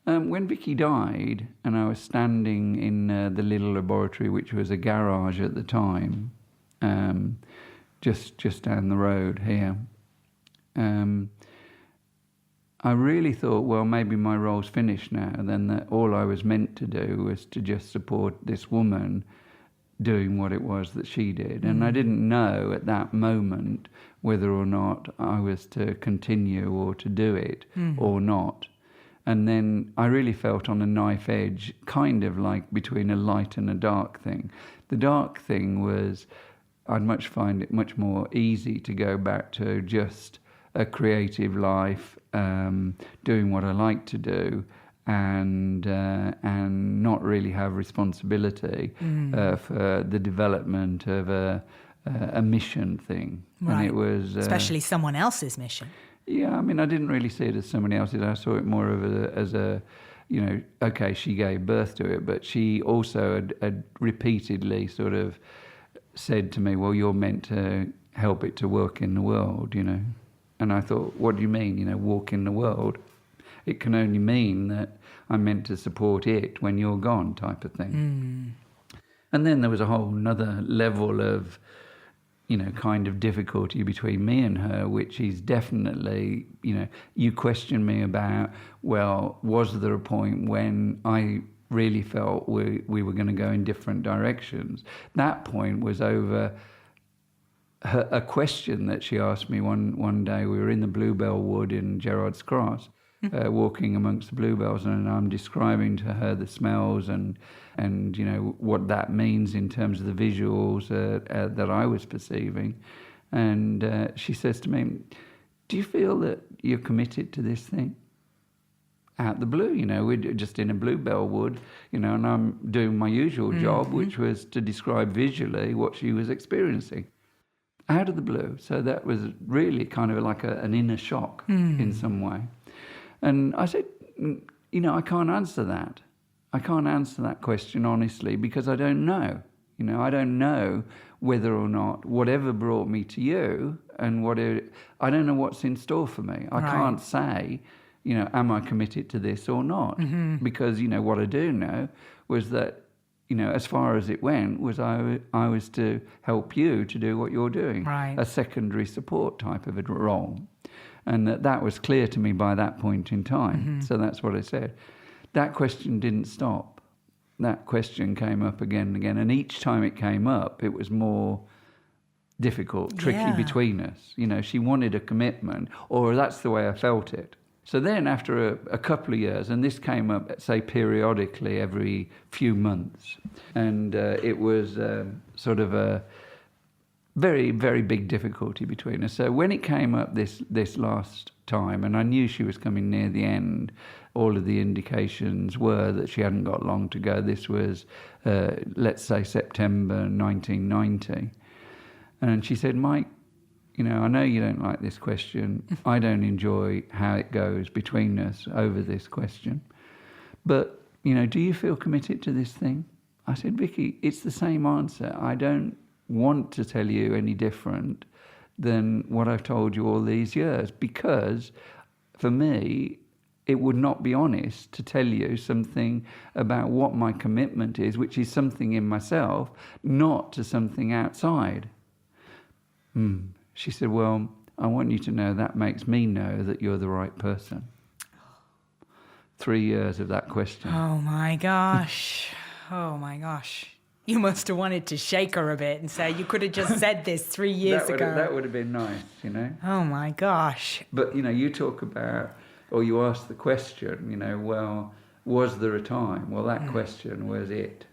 When Vicky died, and I was standing in the little laboratory, which was a garage at the time, just down the road here, I really thought, well, maybe my role's finished now, and then that all I was meant to do was to just support this woman doing what it was that she did. And I didn't know at that moment whether or not I was to continue or to do it or not. And then I really felt on a knife edge, kind of like between a light and a dark thing. The dark thing was I'd find it much more easy to go back to just a creative life, doing what I like to do, and not really have responsibility for the development of a mission thing. Right. And it was especially someone else's mission. Yeah, I didn't really see it as somebody else's. I saw it more as a, okay, she gave birth to it, but she also had repeatedly sort of said to me, well, you're meant to help it to work in the world, And I thought, what do you mean, walk in the world? It can only mean that I'm meant to support it when you're gone, type of thing. And then there was a whole another level of, kind of difficulty between me and her, which is definitely, you question me about, well, was there a point when I really felt we were going to go in different directions. That point was over a question that she asked me one day. We were in the Bluebell Wood in Gerrards Cross, walking amongst the bluebells, and I'm describing to her the smells and what that means in terms of the visuals that I was perceiving. And she says to me, "Do you feel that you're committed to this thing?" Out the blue, we're just in a bluebell wood, and I'm doing my usual job, which was to describe visually what she was experiencing. Out of the blue. So that was really kind of like an inner shock in some way. And I said, I can't answer that. I can't answer that question honestly, because I don't know. I don't know whether or not whatever brought me to you and I don't know what's in store for me. I can't say, am I committed to this or not? Because, what I do know was that, as far as it went, was I was to help you to do what you're doing, a secondary support type of a role. And that was clear to me by that point in time. So that's what I said. That question didn't stop. That question came up again and again. And each time it came up, it was more difficult, tricky between us. She wanted a commitment, or that's the way I felt it. So then after a couple of years, and this came up, say, periodically every few months, and it was sort of a very, very big difficulty between us. So when it came up this last time, and I knew she was coming near the end, all of the indications were that she hadn't got long to go. This was, let's say, September 1990. And she said, "Mike, I know you don't like this question. I don't enjoy how it goes between us over this question. But, do you feel committed to this thing?" I said, "Vicky, it's the same answer. I don't want to tell you any different than what I've told you all these years, because for me, it would not be honest to tell you something about what my commitment is, which is something in myself, not to something outside." She said, "Well, I want you to know that makes me know that you're the right person." 3 years of that question. Oh my gosh. Oh my gosh. You must have wanted to shake her a bit and say, "You could have just said this 3 years ago." That would have been nice, Oh my gosh. But, you talk about, or you ask the question, well, was there a time? Well, that question was it,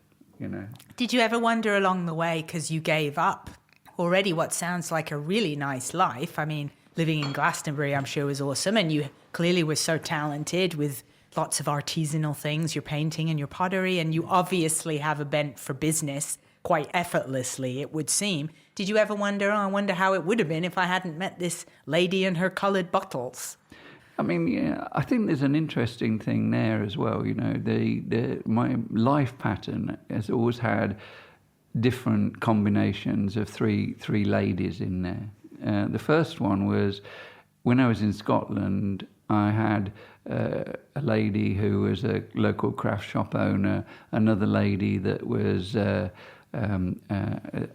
Did you ever wonder along the way, because you gave up already what sounds like a really nice life? I mean, living in Glastonbury, I'm sure, was awesome. And you clearly were so talented with lots of artisanal things, your painting and your pottery. And you obviously have a bent for business quite effortlessly, it would seem. Did you ever wonder, I wonder how it would have been if I hadn't met this lady and her coloured bottles? I mean, I think there's an interesting thing there as well. My life pattern has always had different combinations of three ladies in there. The first one was when I was in Scotland. I had a lady who was a local craft shop owner, another lady that was a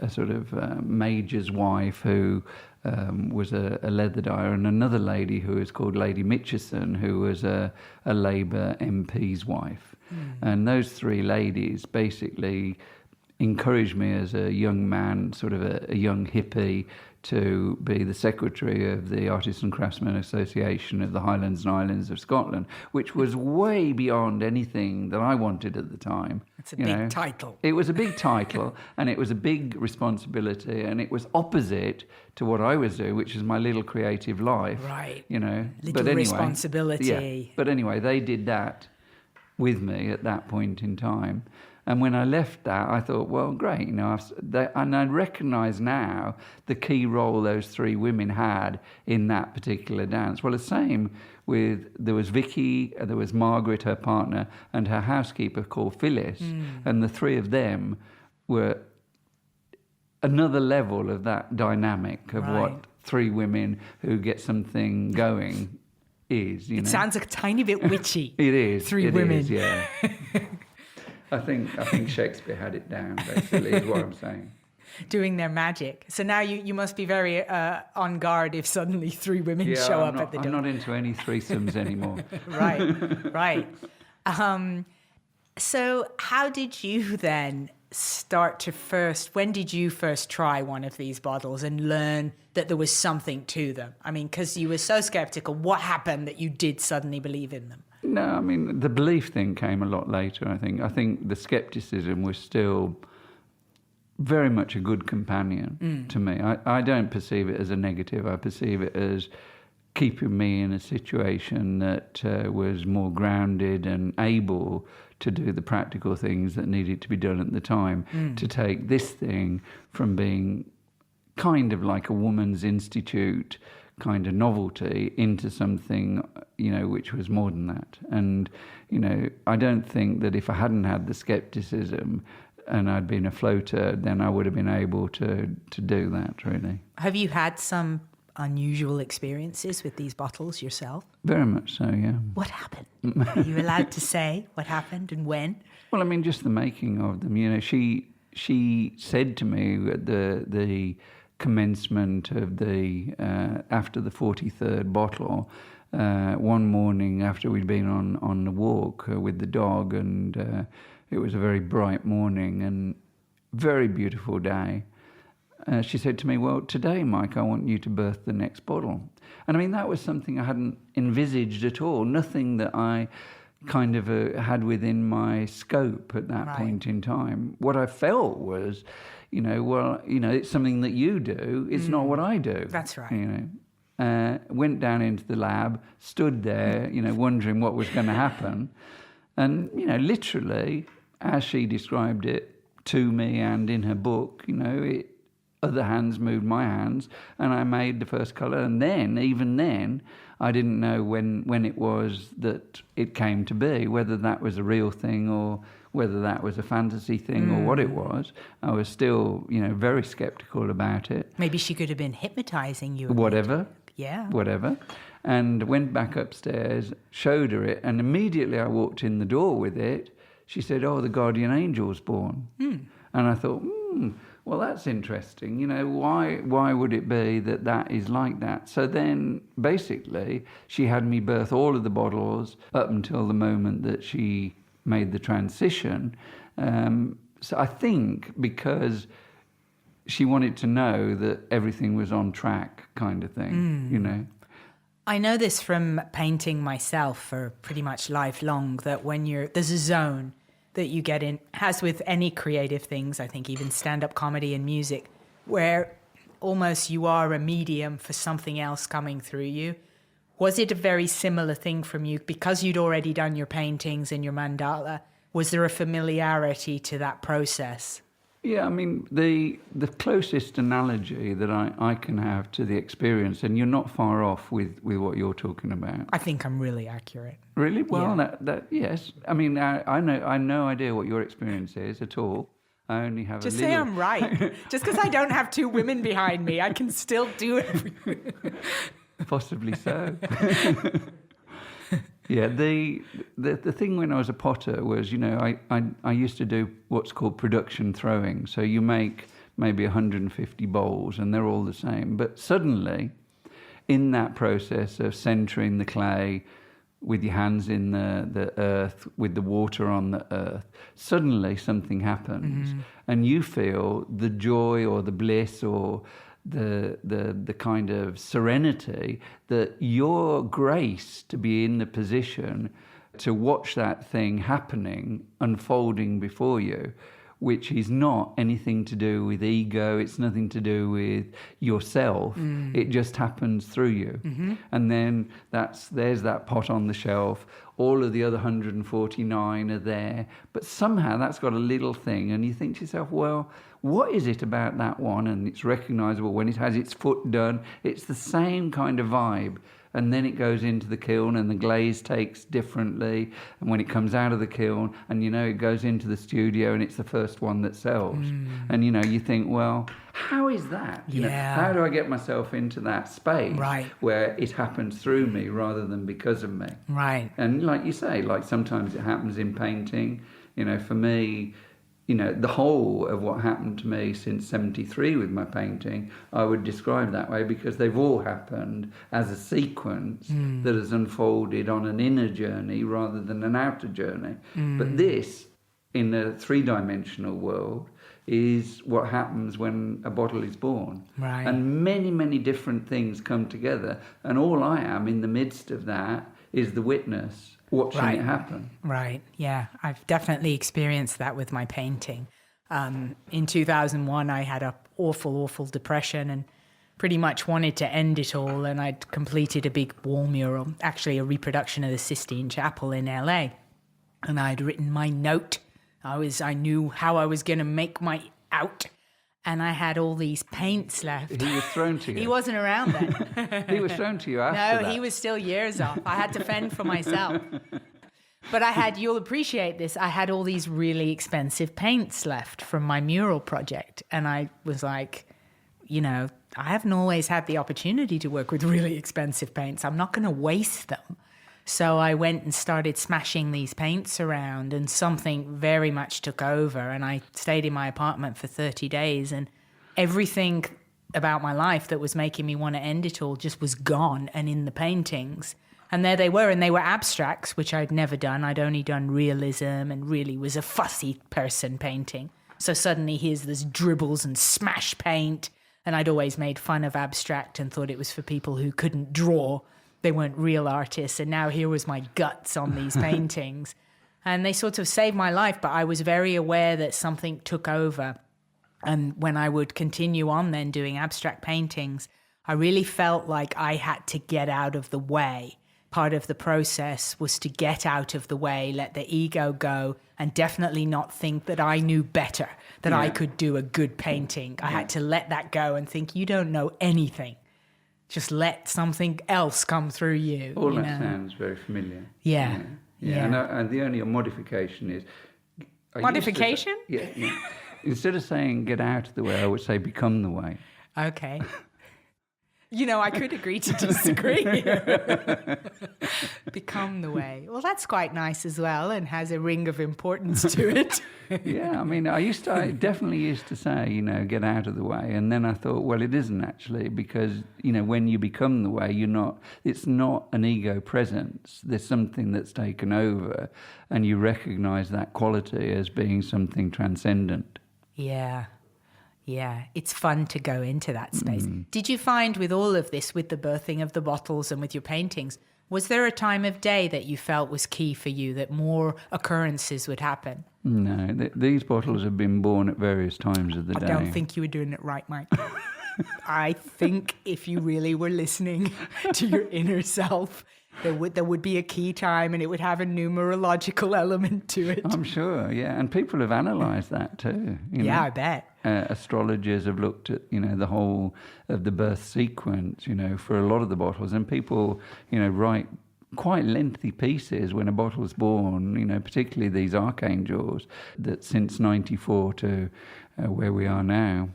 sort of major's wife who was a leather dyer, and another lady who was called Lady Mitchison, who was a Labour MP's wife. And those three ladies basically encouraged me as a young man, sort of a young hippie, to be the secretary of the Artists and Craftsmen Association of the Highlands and Islands of Scotland, which was way beyond anything that I wanted at the time. It's a big title. It was a big title, and it was a big responsibility, and it was opposite to what I was doing, which is my little creative life. Right. But anyway, responsibility. Yeah. But anyway, they did that with me at that point in time. And when I left that, I thought, well, great, and I recognise now the key role those three women had in that particular dance. Well, the same there was Vicky, there was Margaret, her partner, and her housekeeper called Phyllis, and the three of them were another level of that dynamic of what three women who get something going is. It sounds a tiny bit witchy. It is. Three women. Is, yeah. I think Shakespeare had it down, basically, is what I'm saying. Doing their magic. So now you must be very on guard if suddenly three women show up at the door. I'm not into any threesomes anymore. Right. So how did you then when did you first try one of these bottles and learn that there was something to them? I mean, because you were so skeptical, what happened that you did suddenly believe in them? No, I mean, the belief thing came a lot later, I think. I think the skepticism was still very much a good companion to me. I don't perceive it as a negative. I perceive it as keeping me in a situation that was more grounded and able to do the practical things that needed to be done at the time, to take this thing from being kind of like a woman's institute kind of novelty into something, which was more than that. And, I don't think that if I hadn't had the skepticism and I'd been a floater, then I would have been able to do that, really. Have you had some unusual experiences with these bottles yourself? Very much so, yeah. What happened? Are you allowed to say what happened and when? Well, I mean, just the making of them. She said to me at the commencement of the after the 43rd bottle, one morning after we'd been on the walk with the dog, and it was a very bright morning and very beautiful day. She said to me, well, today, Mike, I want you to birth the next bottle. And I mean, that was something I hadn't envisaged at all, nothing that I kind of had within my scope at that point in time. What I felt was, it's something that you do, it's not what I do. That's right. Went down into the lab, stood there, wondering what was going to happen. And, literally, as she described it to me and in her book, other hands moved my hands, and I made the first colour. And then, even then, I didn't know when it was that it came to be, whether that was a real thing or whether that was a fantasy thing or what it was. I was still, very sceptical about it. Maybe she could have been hypnotising you. Whatever. Yeah. Whatever. And went back upstairs, showed her it, and immediately I walked in the door with it. She said, oh, the guardian angel's born. And I thought, well, that's interesting. Why would it be that is like that? So then, basically, she had me birth all of the bottles up until the moment that she made the transition. So I think because she wanted to know that everything was on track kind of thing, I know this from painting myself for pretty much lifelong, that when there's a zone that you get in, as with any creative things, I think even stand-up comedy and music, where almost you are a medium for something else coming through you. Was it a very similar thing from you? Because you'd already done your paintings and your mandala, was there a familiarity to that process? Yeah, I mean, the closest analogy that I can have to the experience, and you're not far off with what you're talking about. I think I'm really accurate. Really? Well, yeah. Yes. I mean, I no idea what your experience is at all. I only have Just say I'm right. Just because I don't have two women behind me, I can still do everything. Possibly so. Yeah, the thing when I was a potter was, I used to do what's called production throwing. So you make maybe 150 bowls and they're all the same. But suddenly, in that process of centering the clay with your hands in the earth, with the water on the earth, suddenly something happens. And you feel the joy or the bliss or the kind of serenity that you're graced to be in the position to watch that thing happening, unfolding before you, which is not anything to do with ego, it's nothing to do with yourself, it just happens through you. And then there's that pot on the shelf, all of the other 149 are there, but somehow that's got a little thing, and you think to yourself, well, what is it about that one? And it's recognizable when it has its foot done. It's the same kind of vibe. And then it goes into the kiln and the glaze takes differently. And when it comes out of the kiln and, it goes into the studio and it's the first one that sells. And, you think, well, how is that? How do I get myself into that space where it happens through me rather than because of me? Right. And like you say, like sometimes it happens in painting. For me, the whole of what happened to me since 73 with my painting, I would describe that way, because they've all happened as a sequence that has unfolded on an inner journey rather than an outer journey. But this, in a three-dimensional world, is what happens when a bottle is born. Right. And many, many different things come together. And all I am in the midst of that is the witness watching it happen. Right, yeah. I've definitely experienced that with my painting. In 2001, I had an awful depression and pretty much wanted to end it all. And I'd completed a big wall mural, actually a reproduction of the Sistine Chapel in LA. And I'd written my note. I knew how I was going to make my out. And I had all these paints left. He was thrown to you. He wasn't around then. He was thrown to you after that. No, he was still years off. I had to fend for myself. But you'll appreciate this, I had all these really expensive paints left from my mural project. And I was like, I haven't always had the opportunity to work with really expensive paints. I'm not going to waste them. So I went and started smashing these paints around, and something very much took over. And I stayed in my apartment for 30 days, and everything about my life that was making me want to end it all just was gone and in the paintings. And there they were, and they were abstracts, which I'd never done. I'd only done realism and really was a fussy person painting. So suddenly here's this dribbles and smash paint. And I'd always made fun of abstract and thought it was for people who couldn't draw. They weren't real artists. And now here was my guts on these paintings. And they sort of saved my life, but I was very aware that something took over. And when I would continue on then doing abstract paintings, I really felt like I had to get out of the way. Part of the process was to get out of the way, let the ego go, and definitely not think that I knew better, that I could do a good painting. I had to let that go and think, you don't know anything. Just let something else come through you. All that sounds very familiar. Yeah. And the only modification is... Modification? Yeah. Instead of saying get out of the way, I would say become the way. Okay. I could agree to disagree. Become the way. Well, that's quite nice as well, and has a ring of importance to it. Yeah, I mean, I definitely used to say, get out of the way. And then I thought, well, it isn't actually, because, when you become the way, it's not an ego presence. There's something that's taken over, and you recognize that quality as being something transcendent. Yeah, it's fun to go into that space. Did you find with all of this, with the birthing of the bottles and with your paintings, was there a time of day that you felt was key for you, that more occurrences would happen? No, these bottles have been born at various times of the day. I don't think you were doing it right, Mike. I think if you really were listening to your inner self, there would be a key time, and it would have a numerological element to it. I'm sure, yeah. And people have analysed that too. Yeah, I bet. Astrologers have looked at, the whole of the birth sequence, for a lot of the bottles. And people, write quite lengthy pieces when a bottle's born, particularly these archangels, that since 94 to where we are now,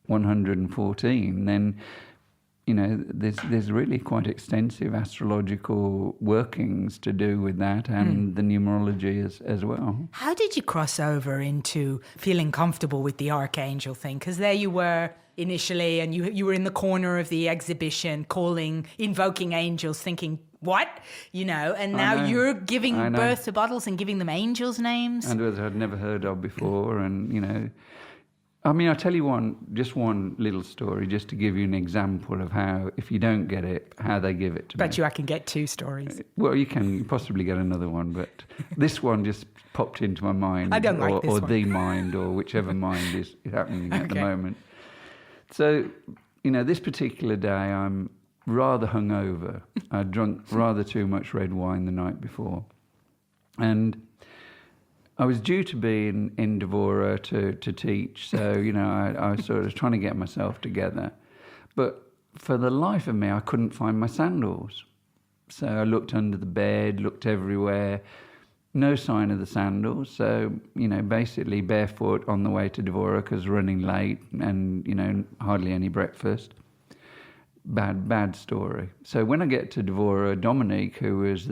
114, then... there's really quite extensive astrological workings to do with that, and the numerology as well. How did you cross over into feeling comfortable with the archangel thing? Because there you were initially, and you were in the corner of the exhibition invoking angels, thinking, what? And now you're giving birth to bottles and giving them angels' names? And others I'd never heard of before, and, I mean, I'll tell you one little story just to give you an example of how, if you don't get it, how they give it to me. Bet you I can get two stories. Well, you can possibly get another one, but this one just popped into my mind. I don't like this or one. the mind, or whichever mind is happening at the moment. So, this particular day, I'm rather hungover. I'd drunk rather too much red wine the night before. And... I was due to be in Devora to teach, so, I was sort of trying to get myself together. But for the life of me, I couldn't find my sandals. So I looked under the bed, looked everywhere, no sign of the sandals. So, basically barefoot on the way to Devora because running late and, hardly any breakfast. Bad story. So when I get to Devora, Dominique, who was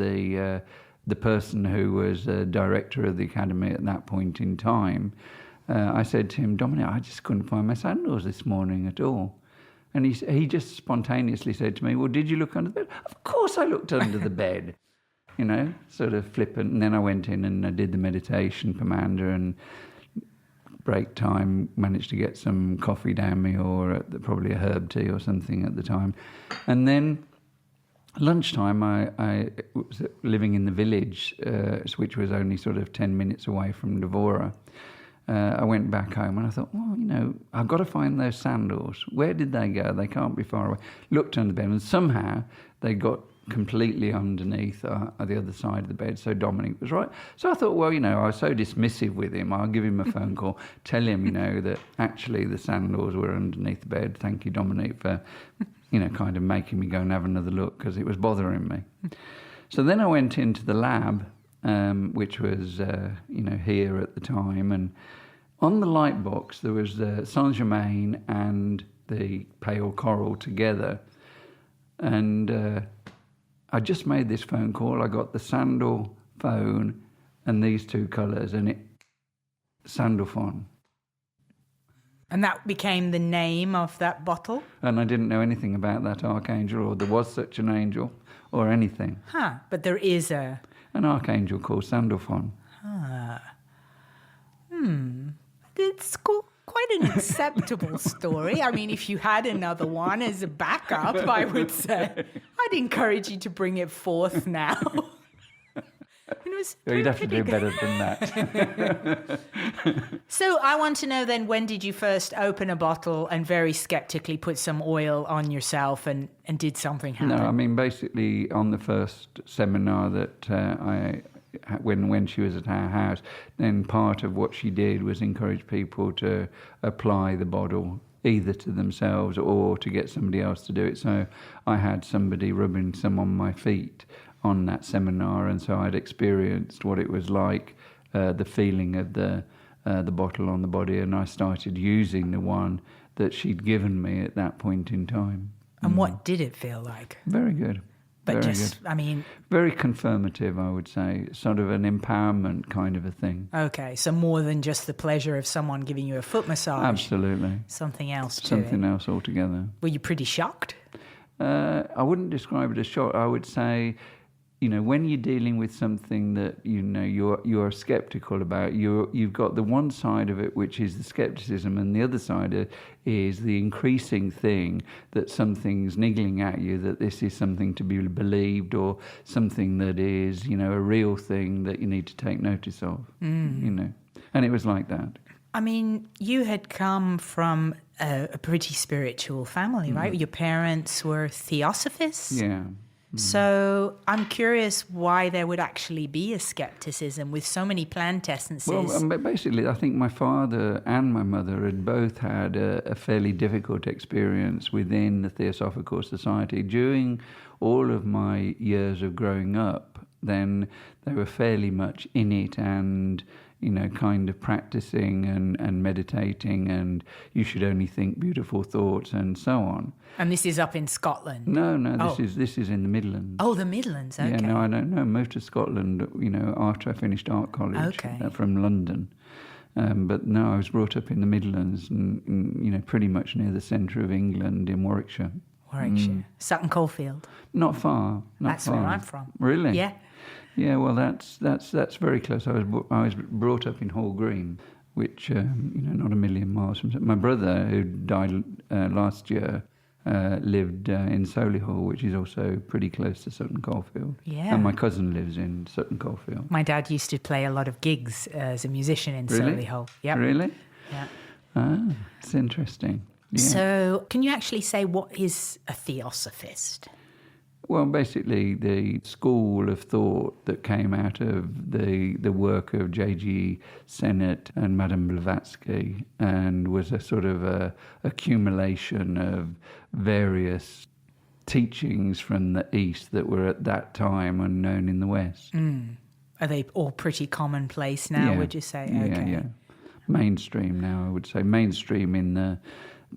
the person who was director of the academy at that point in time, I said to him, Dominic, I just couldn't find my sandals this morning at all. And he just spontaneously said to me, well, did you look under the bed? Of course I looked under the bed, sort of flippant. And then I went in and I did the meditation commander, and break time managed to get some coffee down me, or probably a herb tea or something at the time. And then lunchtime, I was living in the village, which was only sort of 10 minutes away from Devora. I went back home and I thought, well, I've got to find those sandals. Where did they go? They can't be far away. Looked under the bed, and somehow they got completely underneath the other side of the bed, so Dominic was right. So I thought, well, I was so dismissive with him, I'll give him a phone call, tell him, that actually the sandals were underneath the bed. Thank you, Dominic, for, kind of making me go and have another look, because it was bothering me. So then I went into the lab, which was, here at the time, and on the light box there was the Saint-Germain and the pale coral together, and I just made this phone call. I got the sandal phone and these two colours, and it Sandalphon. And that became the name of that bottle? And I didn't know anything about that archangel, or there was such an angel, or anything. But there is an archangel called Sandalphon. It's quite an acceptable story. I mean, if you had another one as a backup, I would say I'd encourage you to bring it forth now. You'd have to do better than that. So I want to know then, when did you first open a bottle and very skeptically put some oil on yourself and did something happen? No, I mean, basically on the first seminar that when she was at our house, then part of what she did was encourage people to apply the bottle either to themselves or to get somebody else to do it. So I had somebody rubbing some on my feet on that seminar, and so I'd experienced what it was like, the feeling of the bottle on the body, and I started using the one that she'd given me at that point in time. And what did it feel like? Very good. But very just, good. I mean... Very confirmative, I would say. Sort of an empowerment kind of a thing. Okay, so more than just the pleasure of someone giving you a foot massage. Absolutely. Something else too. Something else altogether. Were you pretty shocked? I wouldn't describe it as shock. I would say, when you're dealing with something that, you're skeptical about, you've got the one side of it, which is the skepticism, and the other side is the increasing thing that something's niggling at you, that this is something to be believed, or something that is, a real thing that you need to take notice of, And it was like that. I mean, you had come from a pretty spiritual family, right? Your parents were Theosophists? Yeah. So I'm curious why there would actually be a skepticism with so many plant essences. Well, basically, I think my father and my mother had both had a fairly difficult experience within the Theosophical Society. During all of my years of growing up, then they were fairly much in it and, kind of practicing and meditating, and you should only think beautiful thoughts and so on. And this is up in Scotland? No, this is in the Midlands. Oh, the Midlands, okay. Yeah, no, I don't know. Moved to Scotland, after I finished art college from London. But no, I was brought up in the Midlands, and pretty much near the centre of England in Warwickshire. Sutton Coldfield? Not far. That's where I'm from. Really? Yeah. Yeah, well, that's very close. I was brought up in Hall Green, which not a million miles from. My brother, who died last year, lived in Solihull, which is also pretty close to Sutton Coldfield. Yeah. And my cousin lives in Sutton Coldfield. My dad used to play a lot of gigs as a musician in Solihull. Yep. Really? Yeah. Ah, it's interesting. Yeah. So, can you actually say what is a Theosophist? Well, basically, the school of thought that came out of the work of J.G. Sennett and Madame Blavatsky, and was a sort of a accumulation of various teachings from the East that were at that time unknown in the West. Are they all pretty commonplace now, would you say? Okay. Yeah. Mainstream now, I would say. Mainstream in the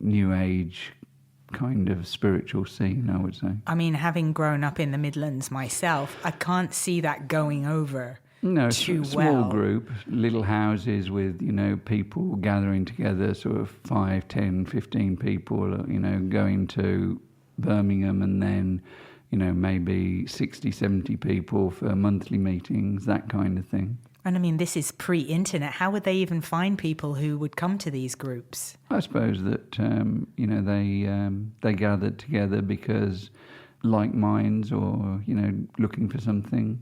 New Age kind of spiritual scene, I would say. I mean, having grown up in the Midlands myself, I can't see that going over No, too small well. group, little houses with, people gathering together, sort of 5, 10, 15 people, going to Birmingham, and then, maybe 60, 70 people for monthly meetings, that kind of thing. And I mean, this is pre-internet. How would they even find people who would come to these groups? I suppose that, they gathered together because like minds, or, looking for something.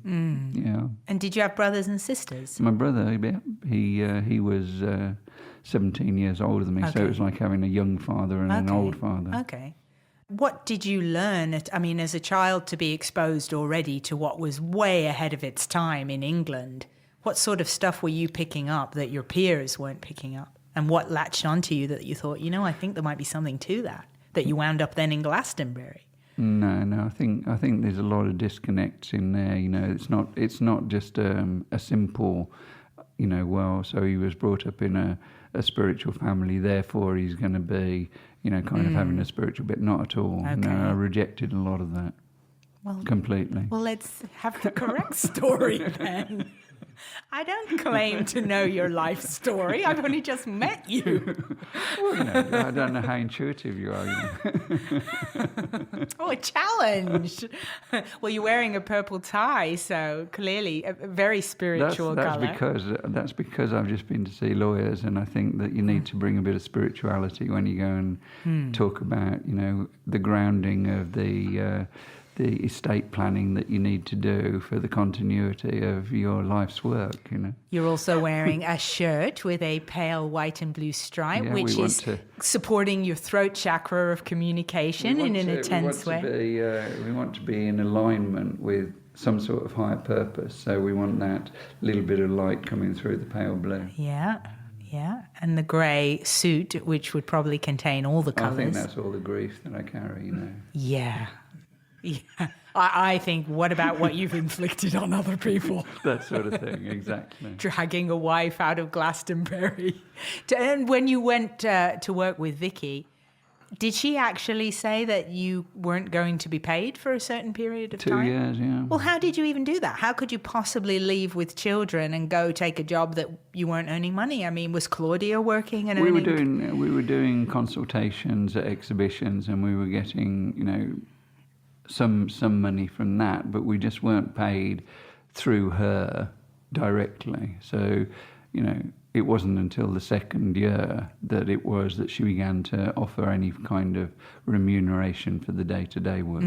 Yeah. And did you have brothers and sisters? My brother, he was 17 years older than me, so Okay. it was like having a young father and an old father. Okay. What did you learn, as a child, to be exposed already to what was way ahead of its time in England? What sort of stuff were you picking up that your peers weren't picking up? And what latched onto you that you thought, I think there might be something to that you wound up then in Glastonbury? No, I think there's a lot of disconnects in there. It's not just a simple, so he was brought up in a spiritual family, therefore he's going to be, kind of having a spiritual bit. Not at all. Okay. No, I rejected a lot of that. Completely. Well, let's have the correct story then. I don't claim to know your life story. I've only just met you. Well, I don't know how intuitive you are. Oh, a challenge. Well, you're wearing a purple tie, so clearly a very spiritual colour. That's because I've just been to see lawyers, and I think that you need to bring a bit of spirituality when you go and talk about, the grounding of the estate planning that you need to do for the continuity of your life's work, You're also wearing a shirt with a pale white and blue stripe, which is supporting your throat chakra of communication in an intense way. We want to be in alignment with some sort of higher purpose, so we want that little bit of light coming through the pale blue. Yeah. And the grey suit, which would probably contain all the colours. I think that's all the grief that I carry, Yeah. I think, what about what you've inflicted on other people? That sort of thing, exactly. Dragging a wife out of Glastonbury. And when you went to work with Vicky, did she actually say that you weren't going to be paid for a certain period of time? 2 years, yeah. Well, how did you even do that? How could you possibly leave with children and go take a job that you weren't earning money? I mean, was Claudia working and we were doing consultations at exhibitions, and we were getting, some money from that, but we just weren't paid through her directly. So, it wasn't until the second year that she began to offer any kind of remuneration for the day-to-day work.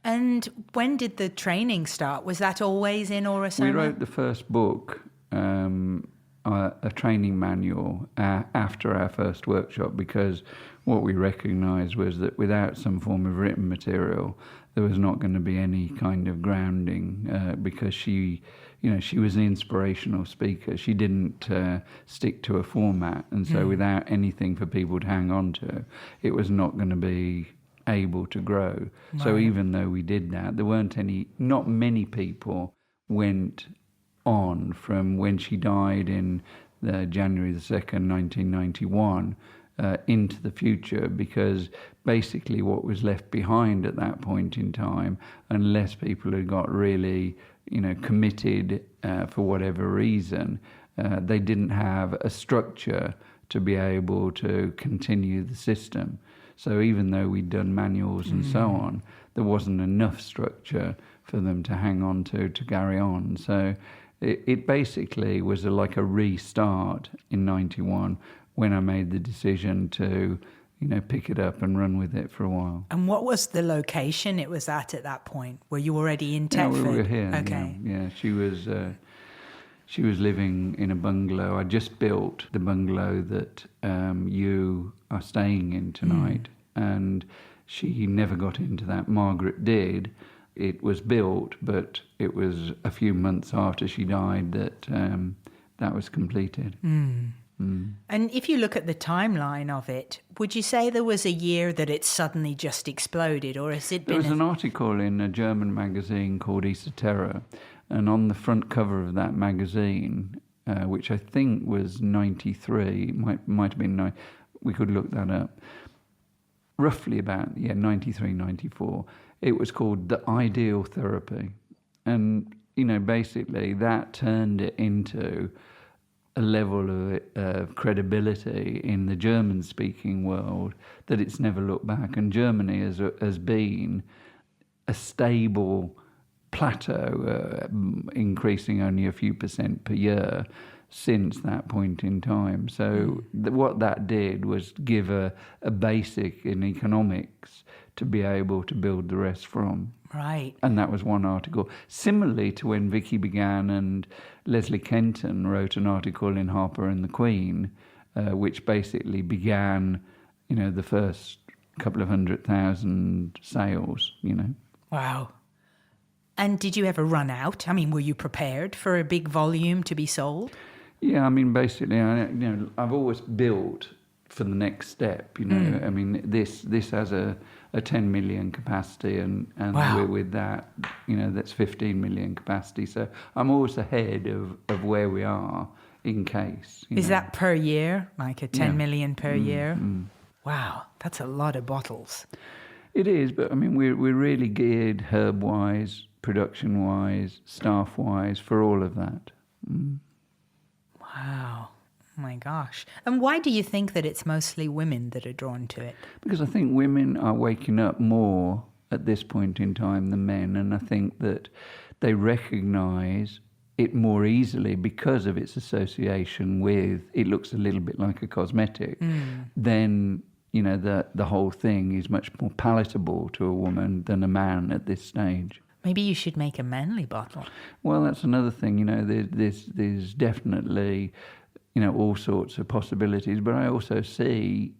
And when did the training start? Was that always in Aura-Soma? We wrote the first book, a training manual, after our first workshop, because what we recognised was that without some form of written material, there was not going to be any kind of grounding, because she was an inspirational speaker. She didn't stick to a format, and so without anything for people to hang on to, it was not going to be able to grow. Right. So even though we did that, not many people went on from when she died in January the 2nd, 1991, into the future, because basically what was left behind at that point in time, unless people had got really, committed for whatever reason, they didn't have a structure to be able to continue the system. So even though we'd done manuals and so on, there wasn't enough structure for them to hang on to carry on. So it basically was like a restart in 91 when I made the decision to, pick it up and run with it for a while. And what was the location it was at that point? Were you already in Thetford? Yeah, we were here. Okay. Yeah. She was living in a bungalow. I just built the bungalow that you are staying in tonight, and she never got into that. Margaret did. It was built, but it was a few months after she died that was completed. And if you look at the timeline of it, would you say there was a year that it suddenly just exploded, or has it been... There was an article in a German magazine called Esoterra, and on the front cover of that magazine, which I think was 93, might have been, we could look that up, roughly about, 93, 94, it was called The Ideal Therapy. And basically that turned it into a level of credibility in the German-speaking world that it's never looked back. And Germany has been a stable plateau, increasing only a few % per year since that point in time. So what that did was give a basic in economics to be able to build the rest from. Right. And that was one article. Similarly to when Vicky began and Leslie Kenton wrote an article in Harper and the Queen, which basically began, the first couple of 100,000 sales, Wow. And did you ever run out? I mean, were you prepared for a big volume to be sold? Yeah, I mean, basically, I've always built for the next step. I mean, this has a 10 million capacity, and Wow. with that, that's 15 million capacity. So I'm always ahead of where we are in case. Is that per year, like a 10 million per year? Mm. Wow, that's a lot of bottles. It is, but I mean, we're really geared herb-wise, production-wise, staff-wise for all of that. Mm. Wow. Oh my gosh. And why do you think that it's mostly women that are drawn to it? Because I think women are waking up more at this point in time than men, and I think that they recognise it more easily because of its association with, it looks a little bit like a cosmetic, then, the whole thing is much more palatable to a woman than a man at this stage. Maybe you should make a manly bottle. Well, that's another thing, there's definitely, all sorts of possibilities, but I also see,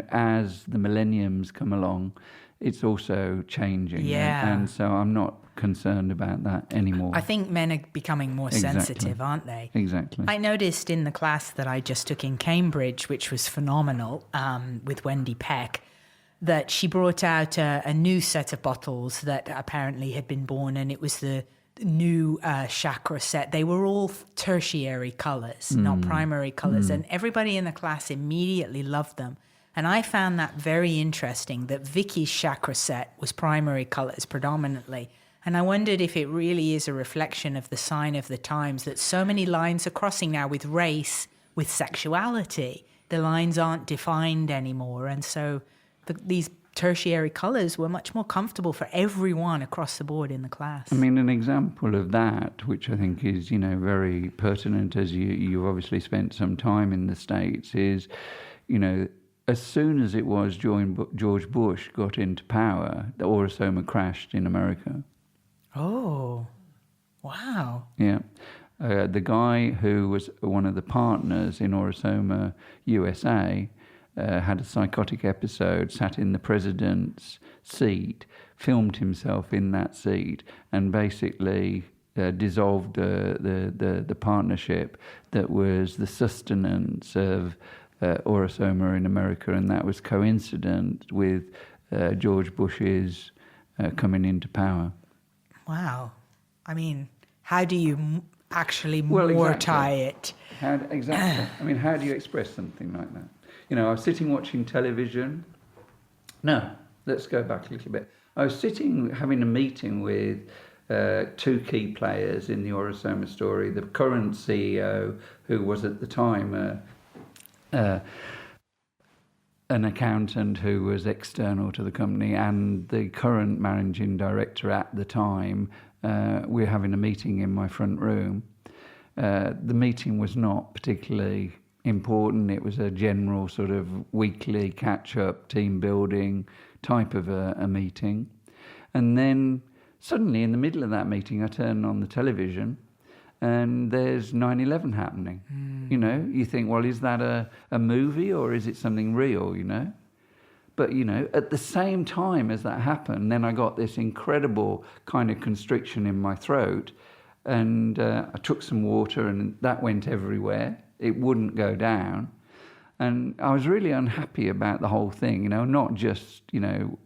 as the millenniums come along, it's also changing. Yeah. And so I'm not concerned about that anymore. I think men are becoming more sensitive, aren't they? Exactly. I noticed in the class that I just took in Cambridge, which was phenomenal, with Wendy Peck, that she brought out a new set of bottles that apparently had been born, and it was the new chakra set. They were all tertiary colours, not primary colours, and everybody in the class immediately loved them. And I found that very interesting, that Vicky's chakra set was primary colours predominantly. And I wondered if it really is a reflection of the sign of the times, that so many lines are crossing now with race, with sexuality. The lines aren't defined anymore, and so these tertiary colours were much more comfortable for everyone across the board in the class. I mean, an example of that, which I think is, very pertinent, as you've obviously spent some time in the States, is, as soon as it was George Bush got into power, the Aura-Soma crashed in America. Oh, wow. Yeah. The guy who was one of the partners in Aura-Soma USA had a psychotic episode, sat in the president's seat, filmed himself in that seat, and basically dissolved the partnership that was the sustenance of Aura-Soma in America, and that was coincident with George Bush's coming into power. Wow. I mean, how do you actually mortify it? Exactly. I mean, how do you express something like that? I was sitting watching television. No, let's go back a little bit. I was sitting having a meeting with two key players in the Aura-Soma story, the current CEO, who was at the time an accountant who was external to the company, and the current managing director at the time. We were having a meeting in my front room. The meeting was not particularly important. It was a general sort of weekly catch-up, team building type of a meeting. And then suddenly in the middle of that meeting, I turn on the television and there's 9/11 happening. You think, well, is that a movie or is it something real, But, at the same time as that happened, then I got this incredible kind of constriction in my throat, and I took some water and that went everywhere. It wouldn't go down. And I was really unhappy about the whole thing, not just,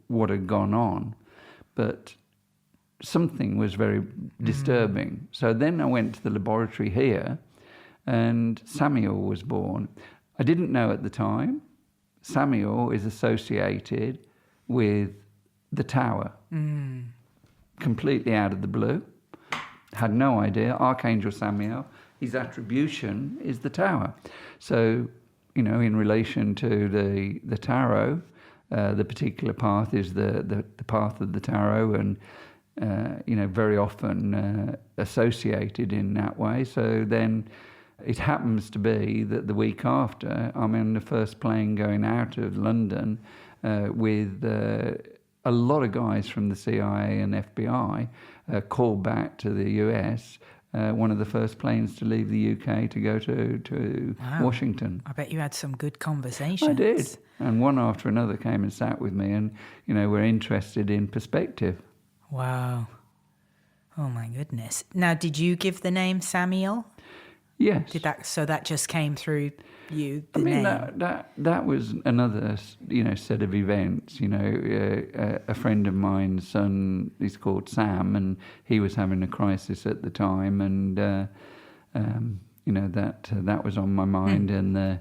what had gone on, but something was very disturbing. So then I went to the laboratory here, and Samuel was born. I didn't know at the time. Samuel is associated with the tower, completely out of the blue. Had no idea. Archangel Samiel, his attribution is the tower. So, in relation to the tarot, the particular path is the path of the tarot, and very often associated in that way. So then it happens to be that the week after, I'm in the first plane going out of London with a lot of guys from the CIA and FBI called back to the US. One of the first planes to leave the UK to go to Wow. Washington. I bet you had some good conversations. I did. And one after another came and sat with me and, were interested in perspective. Wow. Oh my goodness. Now, did you give the name Samiel? Yes. So that just came through you, the I mean, name? that was another, set of events. A friend of mine's son is called Sam, and he was having a crisis at the time, and that was on my mind, and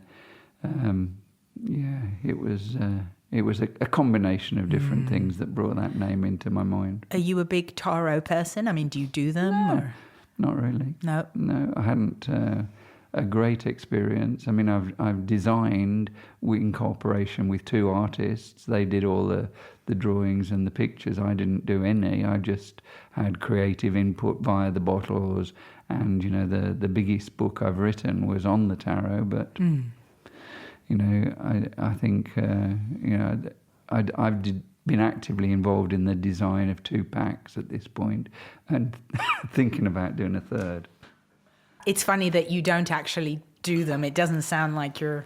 it was a combination of different things that brought that name into my mind. Are you a big tarot person? I mean, do you do them? No, or? not really. No. No, I hadn't a great experience. I mean, I've designed in cooperation with two artists. They did all the drawings and the pictures. I didn't do any. I just had creative input via the bottles. And, the biggest book I've written was on the tarot. But, I think, I've been actively involved in the design of 2 packs at this point and thinking about doing a third. It's funny that you don't actually do them. It doesn't sound like you're,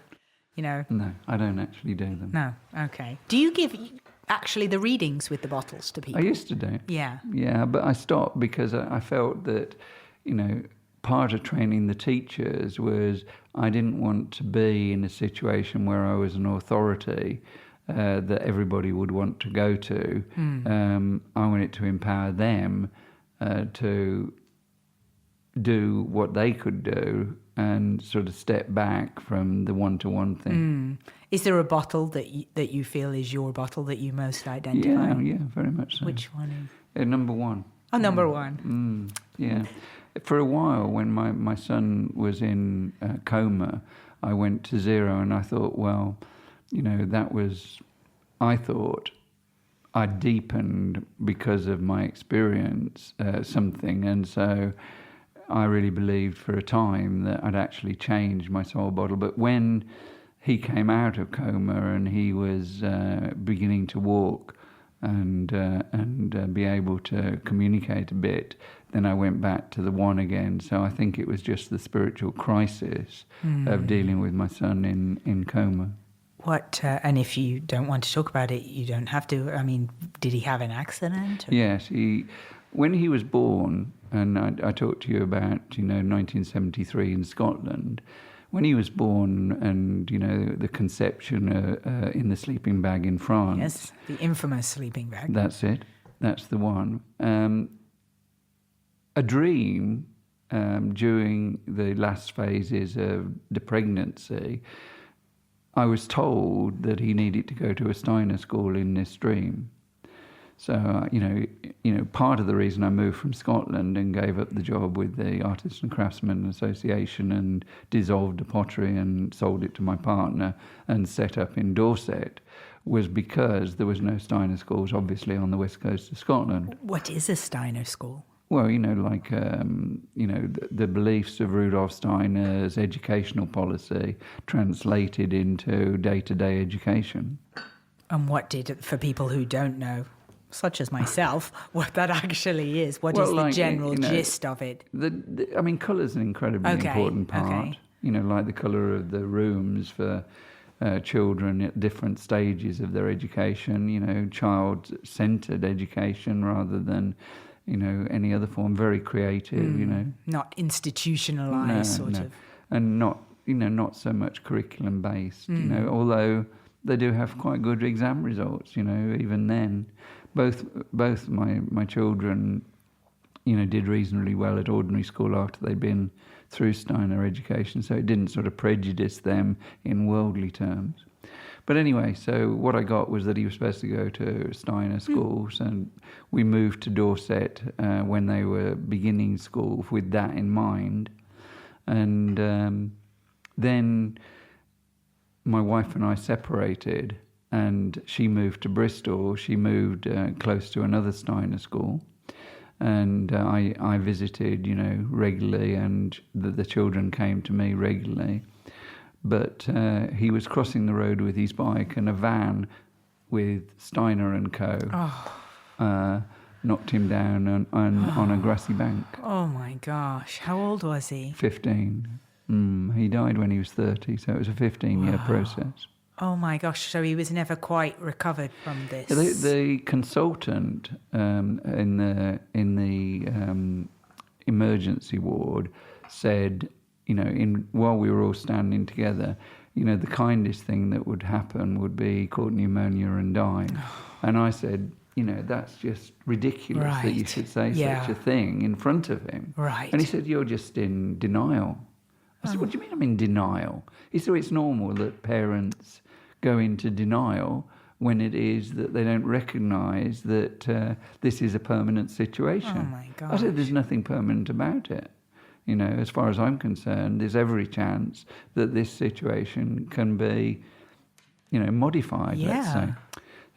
No, I don't actually do them. No, okay. Do you give actually the readings with the bottles to people? I used to do. Yeah. Yeah, but I stopped because I felt that, part of training the teachers was I didn't want to be in a situation where I was an authority that everybody would want to go to. I wanted to empower them to do what they could do and sort of step back from the one-to-one thing. Is there a bottle that you feel is your bottle that you most identify? Yeah, very much so. Which one? Number one. Oh, number one. Yeah. For a while, when my son was in coma, I went to 0 and I thought, well, that was, I thought I deepened because of my experience something. And so I really believed for a time that I'd actually changed my soul bottle. But when he came out of coma and he was beginning to walk and be able to communicate a bit, then I went back to the 1 again. So I think it was just the spiritual crisis of dealing with my son in coma. What, and if you don't want to talk about it, you don't have to. I mean, did he have an accident? Or? Yes, when he was born, and I talked to you about, 1973 in Scotland, when he was born and, the conception in the sleeping bag in France. Yes, the infamous sleeping bag. That's it. That's the one. A dream during the last phases of the pregnancy, I was told that he needed to go to a Steiner school in this dream. So, part of the reason I moved from Scotland and gave up the job with the Artists and Craftsmen Association and dissolved the pottery and sold it to my partner and set up in Dorset was because there was no Steiner schools, obviously, on the west coast of Scotland. What is a Steiner school? Well, the beliefs of Rudolf Steiner's educational policy translated into day-to-day education. And what for people who don't know, such as myself, what that actually is? What is the general gist of it? Colour's an incredibly important part. Okay. Like the colour of the rooms for children at different stages of their education, child-centred education rather than any other form, very creative, Not institutionalized, of. And not so much curriculum based, although they do have quite good exam results, even then. Both my children, did reasonably well at ordinary school after they'd been through Steiner education, so it didn't sort of prejudice them in worldly terms. But anyway, so what I got was that he was supposed to go to Steiner schools, and we moved to Dorset when they were beginning school with that in mind. And then my wife and I separated, and she moved to Bristol. She moved close to another Steiner school. And I visited, regularly, and the children came to me regularly. But he was crossing the road with his bike, and a van with Steiner and Co. Knocked him down on a grassy bank. Oh my gosh. How old was he? 15. He died when he was 30, so it was a 15-year process. Oh my gosh, so he was never quite recovered from this. The consultant in the emergency ward said, while we were all standing together, the kindest thing that would happen would be he caught pneumonia and died. And I said, that's just ridiculous that you should say such a thing in front of him. Right. And he said, you're just in denial. I said, what do you mean I'm in denial? He said, it's normal that parents go into denial when it is that they don't recognise that this is a permanent situation. Oh my gosh. I said, there's nothing permanent about it. As far as I'm concerned, there's every chance that this situation can be, modified, let's say.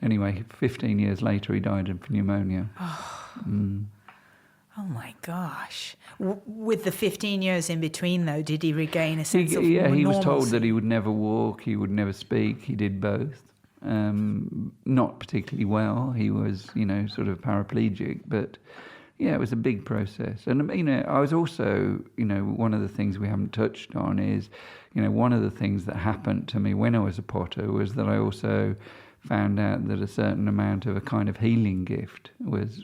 Anyway, 15 years later, he died of pneumonia. Oh my gosh. With the 15 years in between, though, did he regain a sense of normalcy? He was told that he would never walk, he would never speak. He did both. Not particularly well. He was, sort of paraplegic, but it was a big process. And, I was also, one of the things we haven't touched on is, one of the things that happened to me when I was a potter was that I also found out that a certain amount of a kind of healing gift was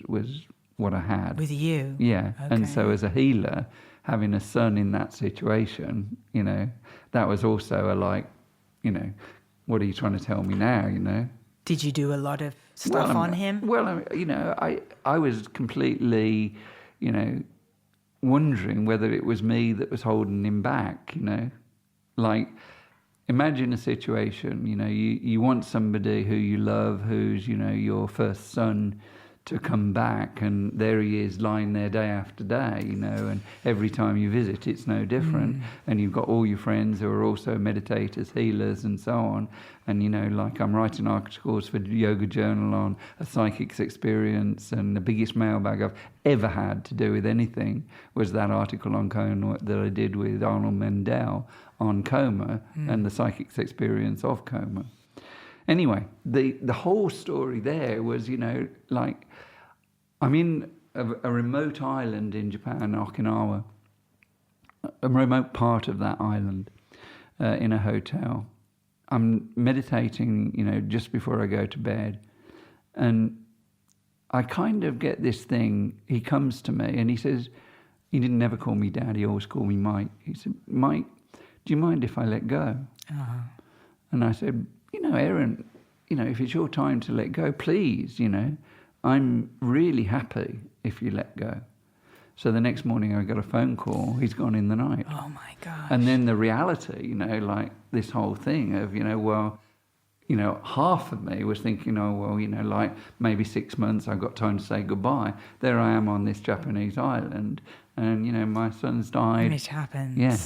what I had. With you? Yeah. Okay. And so as a healer, having a son in that situation, that was also what are you trying to tell me now, Did you do a lot of stuff on him? Well, I was completely, wondering whether it was me that was holding him back, Like, imagine a situation, you want somebody who you love, who's, your first son, to come back, and there he is lying there day after day, and every time you visit it's no different. And you've got all your friends who are also meditators, healers and so on, and like I'm writing articles for Yoga Journal on a psychic's experience, and the biggest mailbag I've ever had to do with anything was that article on coma that I did with Arnold Mendel on coma and the psychic's experience of coma. Anyway, the whole story there was, like, I'm in a remote island in Japan, Okinawa, a remote part of that island, in a hotel. I'm meditating, just before I go to bed. And I kind of get this thing, he comes to me and he says, he didn't never call me Dad, he always called me Mike. He said, Mike, do you mind if I let go? And I said, Aaron, if it's your time to let go, please, I'm really happy if you let go. So the next morning I got a phone call, he's gone in the night. Oh my gosh. And then the reality, like this whole thing of, half of me was thinking, like maybe 6 months I've got time to say goodbye. There I am on this Japanese island and, my son's died. It happens. Yeah.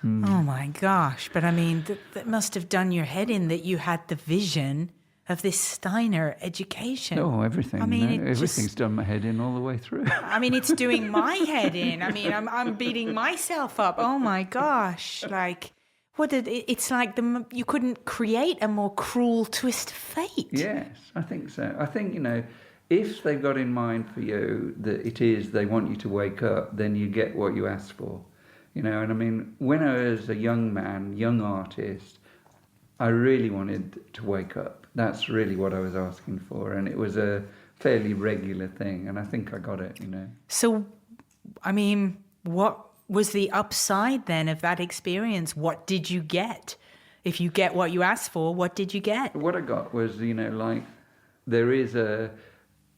Oh my gosh. But I mean, that must have done your head in that you had the vision of this Steiner education. Oh, everything. I mean, everything's done my head in all the way through. I mean, it's doing my head in. I mean, I'm beating myself up. Oh my gosh. Like, it's like you couldn't create a more cruel twist of fate. Yes, I think so. I think, if they've got in mind for you that they want you to wake up, then you get what you ask for. And I mean, when I was a young artist, I really wanted to wake up. That's really what I was asking for. And it was a fairly regular thing. And I think I got it, So, I mean, what was the upside then of that experience? What did you get? If you get what you asked for, what did you get? What I got was, like, there is a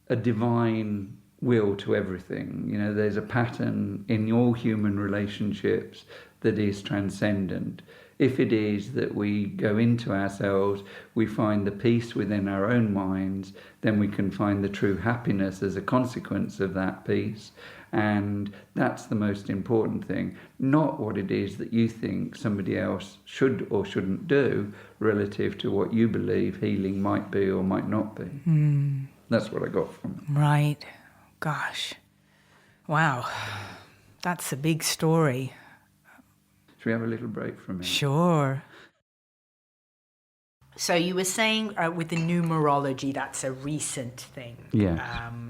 divine will to everything. There's a pattern in all human relationships that is transcendent. If it is that we go into ourselves, we find the peace within our own minds, then we can find the true happiness as a consequence of that peace. And that's the most important thing, not what it is that you think somebody else should or shouldn't do relative to what you believe healing might be or might not be. That's what I got from it. Right. Gosh. Wow. That's a big story. Should we have a little break for a minute? Sure. So you were saying with the numerology, that's a recent thing. Yes.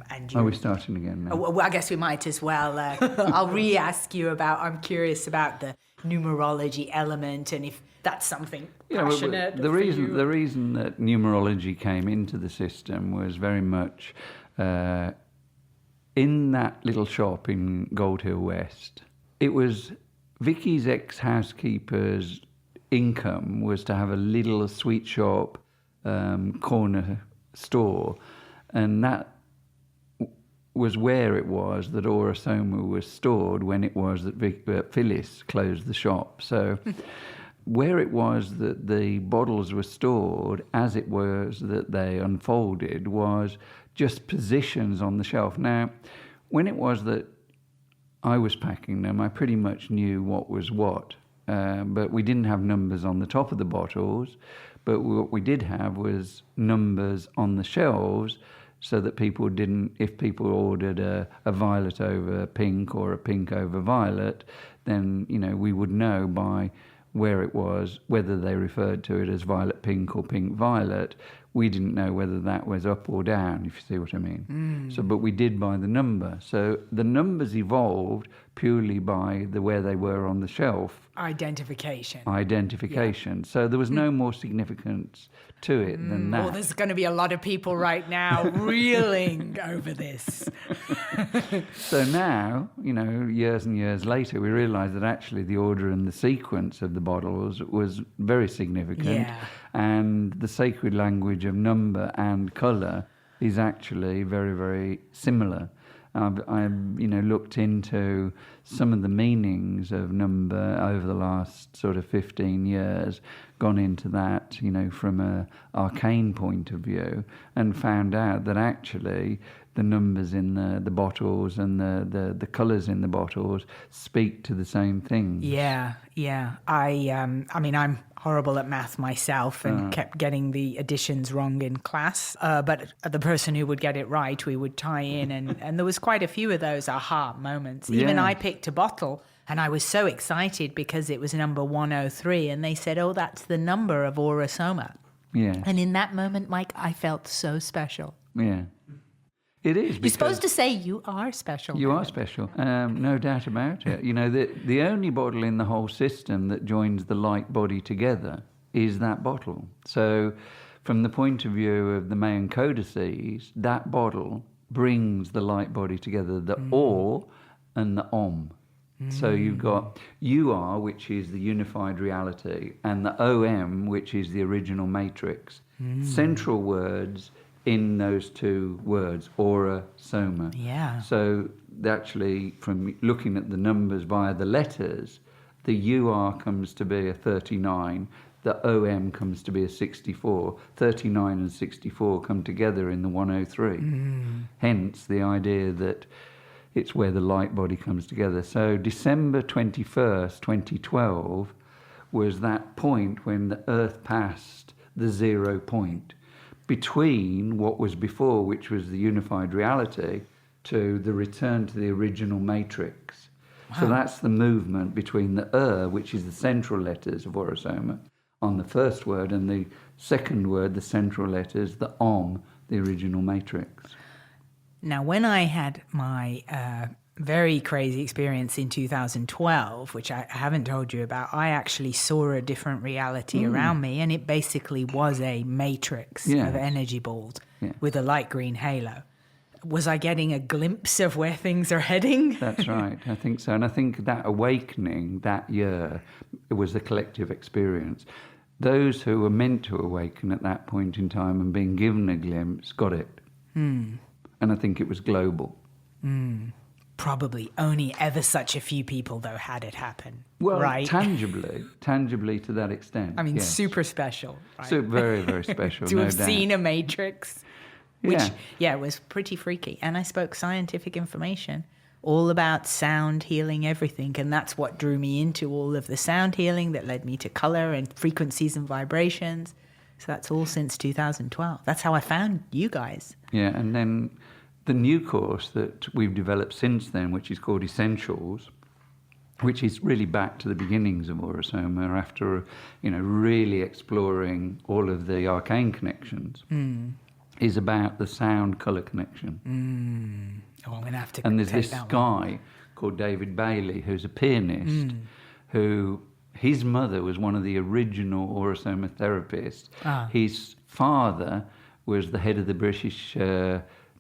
And Are we starting again now? well, I guess we might as well. I'll re-ask you about, I'm curious about the numerology element and if that's something passionate the reason that numerology came into the system was very much in that little shop in Gold Hill West. It was Vicky's ex-housekeeper's income was to have a little sweet shop corner store, and that was where it was that Aura-Soma was stored when it was that Phyllis closed the shop. So where it was that the bottles were stored, as it was that they unfolded, was just positions on the shelf. Now, when it was that I was packing them, I pretty much knew what was what. But we didn't have numbers on the top of the bottles, but what we did have was numbers on the shelves so that people didn't, if people ordered a violet over pink or a pink over violet, then, we would know by where it was, whether they referred to it as violet pink or pink violet. We didn't know whether that was up or down, if you see what I mean. So, but we did by the number. So the numbers evolved purely by where they were on the shelf. Identification. Yeah. So there was no more significance to it than that. Well, there's going to be a lot of people right now reeling over this. So now, years and years later, we realised that actually the order and the sequence of the bottles was very significant. Yeah. And the sacred language of number and colour is actually very, very similar. I've looked into some of the meanings of number over the last sort of 15 years, gone into that, from an arcane point of view, and found out that actually the numbers in the bottles and the colours in the bottles speak to the same thing. Yeah. I mean, I'm horrible at math myself and kept getting the additions wrong in class. But the person who would get it right, we would tie in. And there was quite a few of those aha moments. Even I picked a bottle and I was so excited because it was number 103. And they said, oh, that's the number of Aura-Soma. Yeah. And in that moment, Mike, I felt so special. Yeah. It is. You're supposed to say you are special. You are special, no doubt about it. The only bottle in the whole system that joins the light body together is that bottle. So from the point of view of the Mayan codices, that bottle brings the light body together, the Or and the Om. So you've got UR, which is the unified reality, and the OM, which is the original matrix. Central words in those two words, Aura-Soma. Yeah. So actually, from looking at the numbers via the letters, the UR comes to be a 39, the OM comes to be a 64. 39 and 64 come together in the 103. Hence the idea that it's where the light body comes together. So December 21st, 2012 was that point when the Earth passed the 0 point between what was before, which was the unified reality, to the return to the original matrix. Wow. So that's the movement between the which is the central letters of Aura-Soma, on the first word, and the second word, the central letters, the Om, the original matrix. Now, when I had my very crazy experience in 2012, which I haven't told you about, I actually saw a different reality around me, and it basically was a matrix of energy balls with a light green halo. Was I getting a glimpse of where things are heading? That's right, I think so. And I think that awakening that year, it was a collective experience. Those who were meant to awaken at that point in time and being given a glimpse got it. And I think it was global. probably only ever such a few people, though, had it happen. Well, right? tangibly to that extent. I mean, yes. super special. Right? So very, very special. To no have doubt. seen a matrix, which, Yeah. was pretty freaky. And I spoke scientific information all about sound healing everything. And that's what drew me into all of the sound healing that led me to color and frequencies and vibrations. So that's all since 2012. That's how I found you guys. Yeah, and then the new course that we've developed since then, which is called Essentials, which is really back to the beginnings of Aura-Soma after, really exploring all of the arcane connections, is about the sound-colour connection. Oh, I'm going to have to And there's take this that guy called David Bailey, who's a pianist, who his mother was one of the original Aura-Soma therapists. His father was the head of the British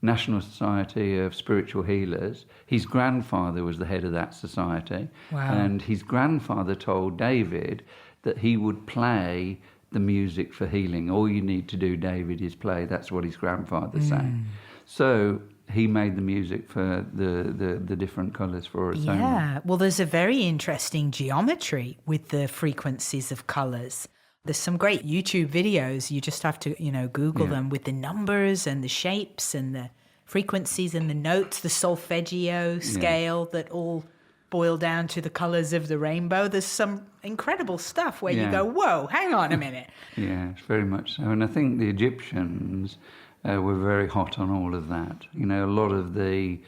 National Society of Spiritual Healers. His grandfather was the head of that society. Wow. And his grandfather told David that he would play the music for healing. All you need to do, David, is play. That's what his grandfather said. So he made the music for the different colours for Aura-Soma. Yeah, well, there's a very interesting geometry with the frequencies of colors. There's some great YouTube videos. You just have to, Google them with the numbers and the shapes and the frequencies and the notes, the solfeggio scale that all boil down to the colors of the rainbow. There's some incredible stuff where you go, whoa, hang on a minute. Yeah, it's very much so. And I think the Egyptians were very hot on all of that. A lot of the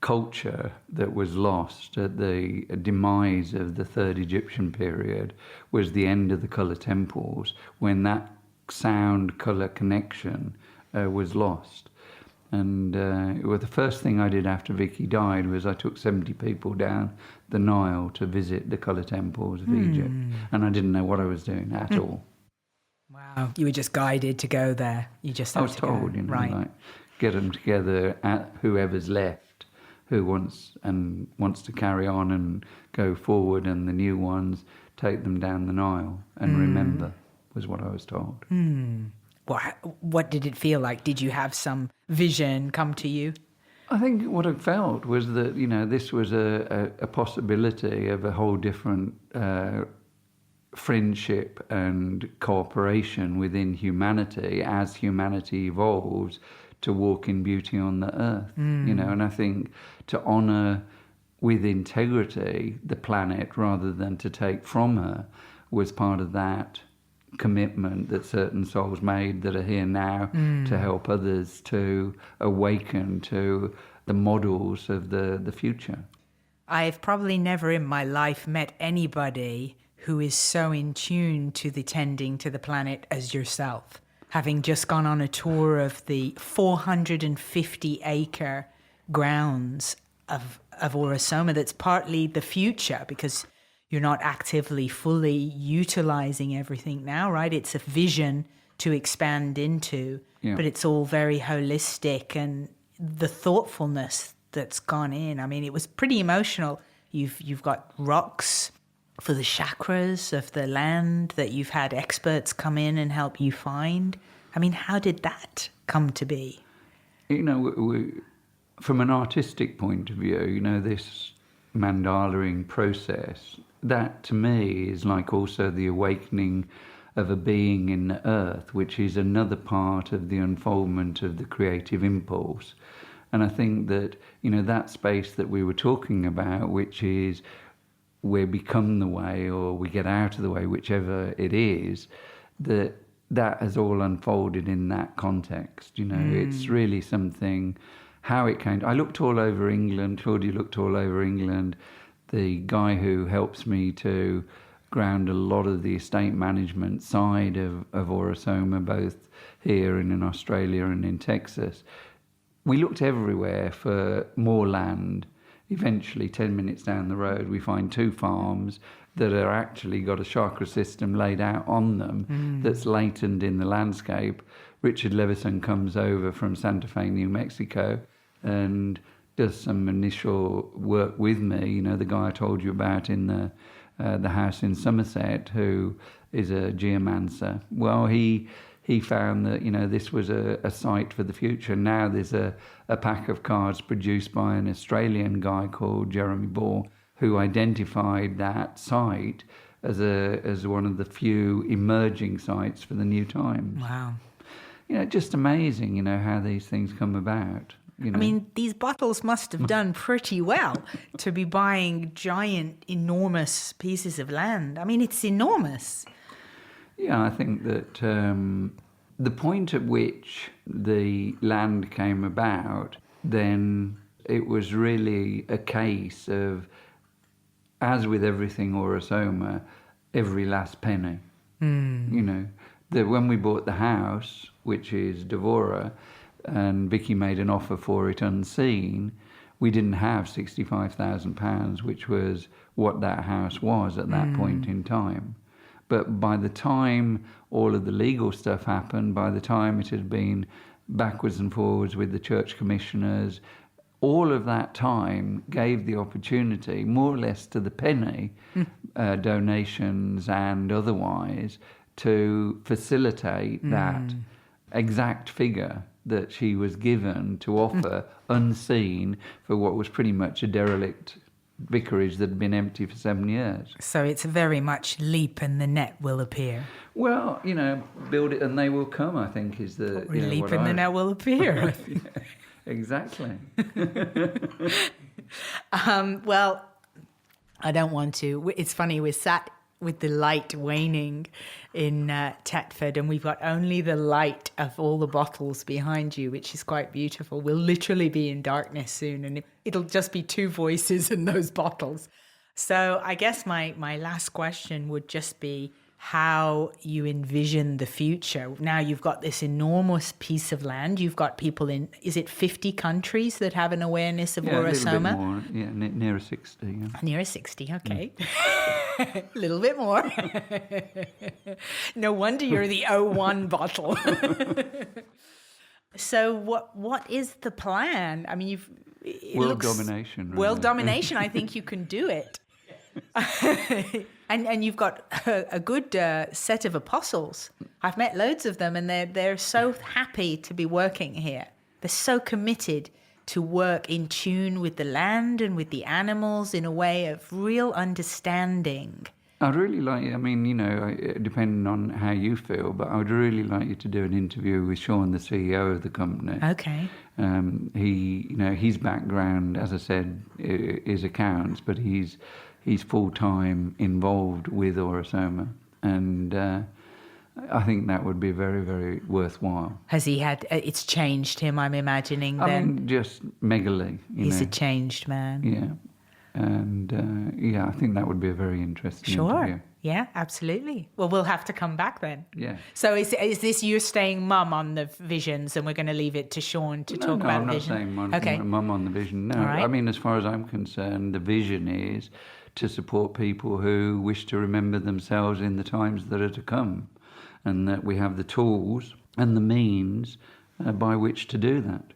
culture that was lost at the demise of the third Egyptian period was the end of the colour temples, when that sound-colour connection was lost. And the first thing I did after Vicky died was I took 70 people down the Nile to visit the colour temples of Egypt. And I didn't know what I was doing at all. Wow, you were just guided to go there. You just I had was to told, go. Right. like, get them together at whoever's left, who wants to carry on and go forward, and the new ones take them down the Nile and remember, was what I was told. What did it feel like? Did you have some vision come to you? I think what I felt was that, this was a possibility of a whole different friendship and cooperation within humanity as humanity evolves to walk in beauty on the earth, and I think to honour with integrity the planet rather than to take from her was part of that commitment that certain souls made that are here now to help others to awaken to the models of the future. I've probably never in my life met anybody who is so in tune to the tending to the planet as yourself. Having just gone on a tour of the 450-acre grounds of Aura-Soma, that's partly the future because you're not actively fully utilizing everything now, right? It's a vision to expand into, but it's all very holistic, and the thoughtfulness that's gone in. I mean, it was pretty emotional. You've got rocks for the chakras of the land that you've had experts come in and help you find. I mean, how did that come to be? From an artistic point of view, this mandalaing process, that to me is like also the awakening of a being in the earth, which is another part of the unfoldment of the creative impulse. And I think that, that space that we were talking about, which is we become the way or we get out of the way, whichever it is, that has all unfolded in that context. It's really something, how it came. I looked all over England, Claudia looked all over England. The guy who helps me to ground a lot of the estate management side of Aura-Soma, both here and in Australia and in Texas, we looked everywhere for more land. Eventually, 10 minutes down the road, we find 2 farms that are actually got a chakra system laid out on them that's latent in the landscape. Richard Levison comes over from Santa Fe, New Mexico, and does some initial work with me. The guy I told you about in the house in Somerset, who is a geomancer. Well, he he found that, this was a site for the future. Now there's a pack of cards produced by an Australian guy called Jeremy Ball, who identified that site as one of the few emerging sites for the new times. Wow. Just amazing, how these things come about. I mean, these bottles must have done pretty well to be buying giant, enormous pieces of land. I mean, it's enormous. Yeah, I think that the point at which the land came about, then it was really a case of, as with everything Aura-Soma, every last penny. That when we bought the house, which is Devora, and Vicky made an offer for it unseen, we didn't have £65,000, which was what that house was at that point in time. But by the time all of the legal stuff happened, by the time it had been backwards and forwards with the church commissioners, all of that time gave the opportunity, more or less to the penny, donations and otherwise, to facilitate that exact figure that she was given to offer unseen for what was pretty much a derelict vicarage that had been empty for 7 years. So it's very much leap and the net will appear. Well, build it and they will come, I think, is the... leap and the net will appear. Yeah, exactly. Well, I don't want to. It's funny, we're sat with the light waning in Tetford, and we've got only the light of all the bottles behind you, which is quite beautiful. We'll literally be in darkness soon, and it'll just be two voices in those bottles. So I guess my last question would just be how you envision the future. Now you've got this enormous piece of land. You've got people in, is it 50 countries that have an awareness of Aura-Soma? A little bit more, nearer 60. Yeah. Nearer 60, okay. A little bit more. No wonder you're the 01 bottle. So what is the plan? I mean, World domination. Really. World domination, I think you can do it. And you've got a good set of apostles. I've met loads of them, and they're so happy to be working here. They're so committed to work in tune with the land and with the animals in a way of real understanding. I'd really like, depending on how you feel, but I would really like you to do an interview with Sean, the CEO of the company. Okay. His background, as I said, is accounts, but he's full-time involved with Aura-Soma, and I think that would be very, very worthwhile. Has he had, it's changed him, I'm imagining, then? I mean, just megally. He's a changed man. Yeah. And, I think that would be a very interesting interview. Yeah, absolutely. Well, we'll have to come back then. Yeah. So is this you staying mum on the visions, and we're going to leave it to Sean to talk about I'm vision? not saying mum on the vision. No, right. I mean, as far as I'm concerned, the vision is to support people who wish to remember themselves in the times that are to come, and that we have the tools and the means by which to do that.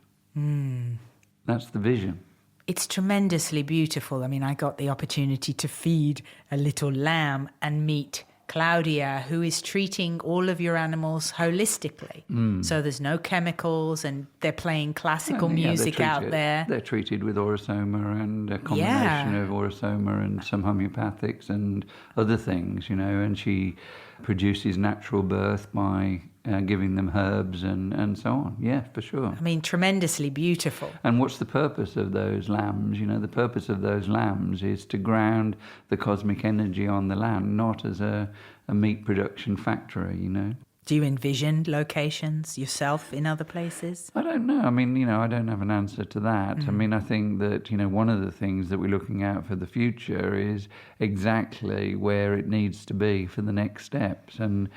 That's the vision. It's tremendously beautiful. I mean, I got the opportunity to feed a little lamb and meet Claudia, who is treating all of your animals holistically. So there's no chemicals, and they're playing classical music out there. They're treated with Aura-Soma and a combination of Aura-Soma and some homeopathics and other things, and she produces natural birth by giving them herbs and so on. Yeah, for sure. I mean, tremendously beautiful. And what's the purpose of those lambs? The purpose of those lambs is to ground the cosmic energy on the land, not as a meat production factory, Do you envision locations yourself in other places? I don't know. I mean, I don't have an answer to that. I mean, I think that, one of the things that we're looking at for the future is exactly where it needs to be for the next steps. And,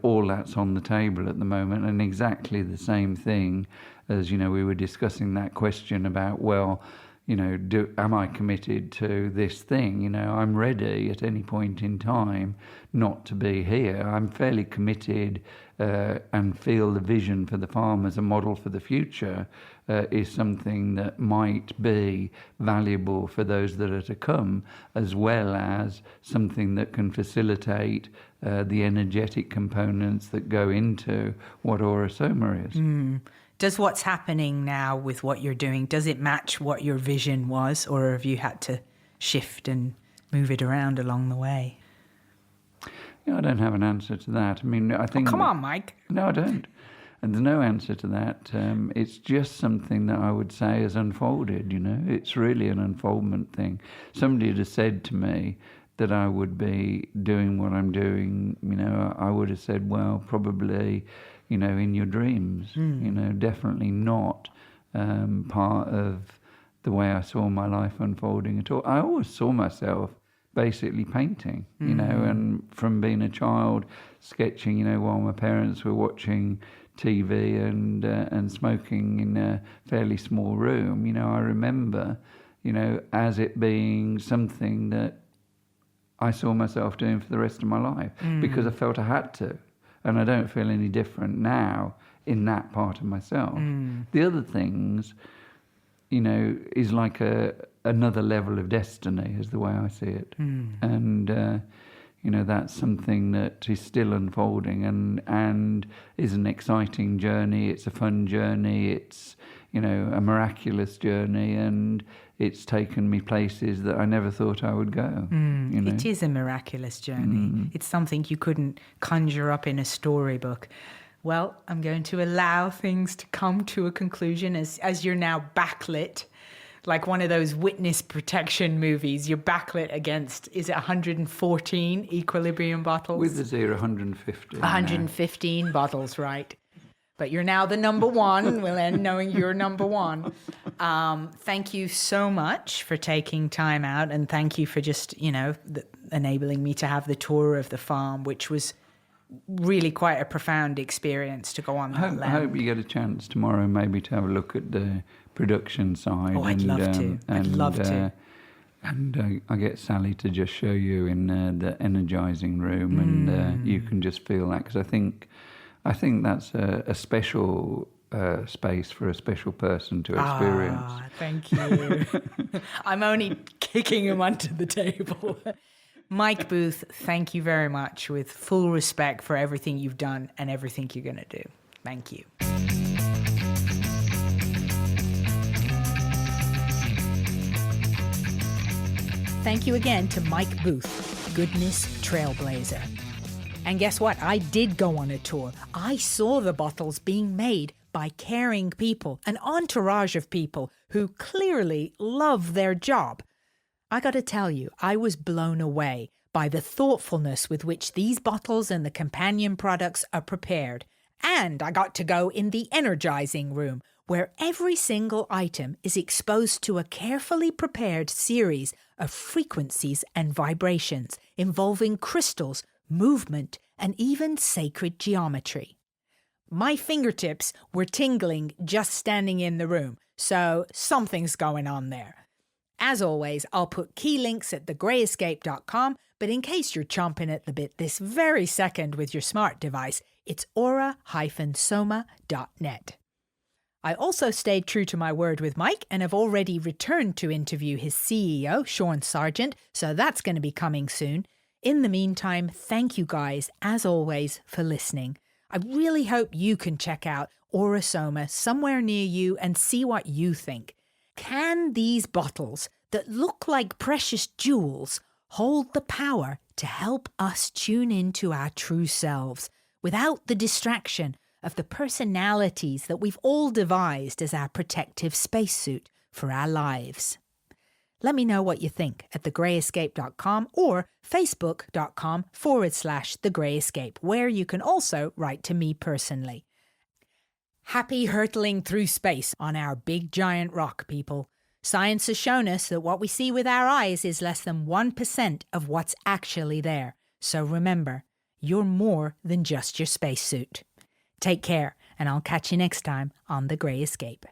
all that's on the table at the moment, and exactly the same thing as, we were discussing that question about, well, am I committed to this thing? I'm ready at any point in time not to be here. I'm fairly committed and feel the vision for the farm as a model for the future is something that might be valuable for those that are to come, as well as something that can facilitate the energetic components that go into what Aura-Soma is. Does what's happening now with what you're doing, does it match what your vision was, or have you had to shift and move it around along the way? I don't have an answer to that. I mean, I think... Come on, Mike. No, I don't. And there's no answer to that. It's just something that I would say has unfolded, It's really an unfoldment thing. Somebody had said to me that I would be doing what I'm doing, I would have said, well, probably, in your dreams, definitely not part of the way I saw my life unfolding at all. I always saw myself basically painting, and from being a child, sketching, while my parents were watching TV and smoking in a fairly small room. I remember, as it being something that I saw myself doing for the rest of my life because I felt I had to. And I don't feel any different now in that part of myself. The other things, is like another level of destiny is the way I see it. And, that's something that is still unfolding and is an exciting journey. It's a fun journey. It's, a miraculous journey, and it's taken me places that I never thought I would go. It is a miraculous journey. It's something you couldn't conjure up in a storybook. Well, I'm going to allow things to come to a conclusion as you're now backlit, like one of those witness protection movies. You're backlit against, is it 114 equilibrium bottles? With the zero, 115. 115 bottles, right. But you're now the number one. We'll end knowing you're number one. Thank you so much for taking time out. And thank you for just, enabling me to have the tour of the farm, which was really quite a profound experience to go on that land. I hope you get a chance tomorrow maybe to have a look at the production side. Oh, I'd love to. I'd love to. And I get Sally to just show you in the energizing room, and you can just feel that, because I think that's a special space for a special person to experience. Ah, thank you. I'm only kicking him onto the table. Mike Booth, thank you very much, with full respect for everything you've done and everything you're going to do. Thank you. Thank you again to Mike Booth, Goodness Trailblazer. And guess what? I did go on a tour. I saw the bottles being made by caring people, an entourage of people who clearly love their job. I got to tell you, I was blown away by the thoughtfulness with which these bottles and the companion products are prepared. And I got to go in the energizing room, where every single item is exposed to a carefully prepared series of frequencies and vibrations involving crystals, movement, and even sacred geometry. My fingertips were tingling just standing in the room, so something's going on there. As always, I'll put key links at thegreyescape.com, but in case you're chomping at the bit this very second with your smart device, it's aura-soma.net. I also stayed true to my word with Mike and have already returned to interview his CEO, Sean Sargent, so that's going to be coming soon. In the meantime, thank you guys, as always, for listening. I really hope you can check out Aura-Soma somewhere near you and see what you think. Can these bottles that look like precious jewels hold the power to help us tune into our true selves without the distraction of the personalities that we've all devised as our protective spacesuit for our lives? Let me know what you think at thegreyescape.com or facebook.com/thegreyescape, where you can also write to me personally. Happy hurtling through space on our big giant rock, people. Science has shown us that what we see with our eyes is less than 1% of what's actually there. So remember, you're more than just your spacesuit. Take care, and I'll catch you next time on The Grey Escape.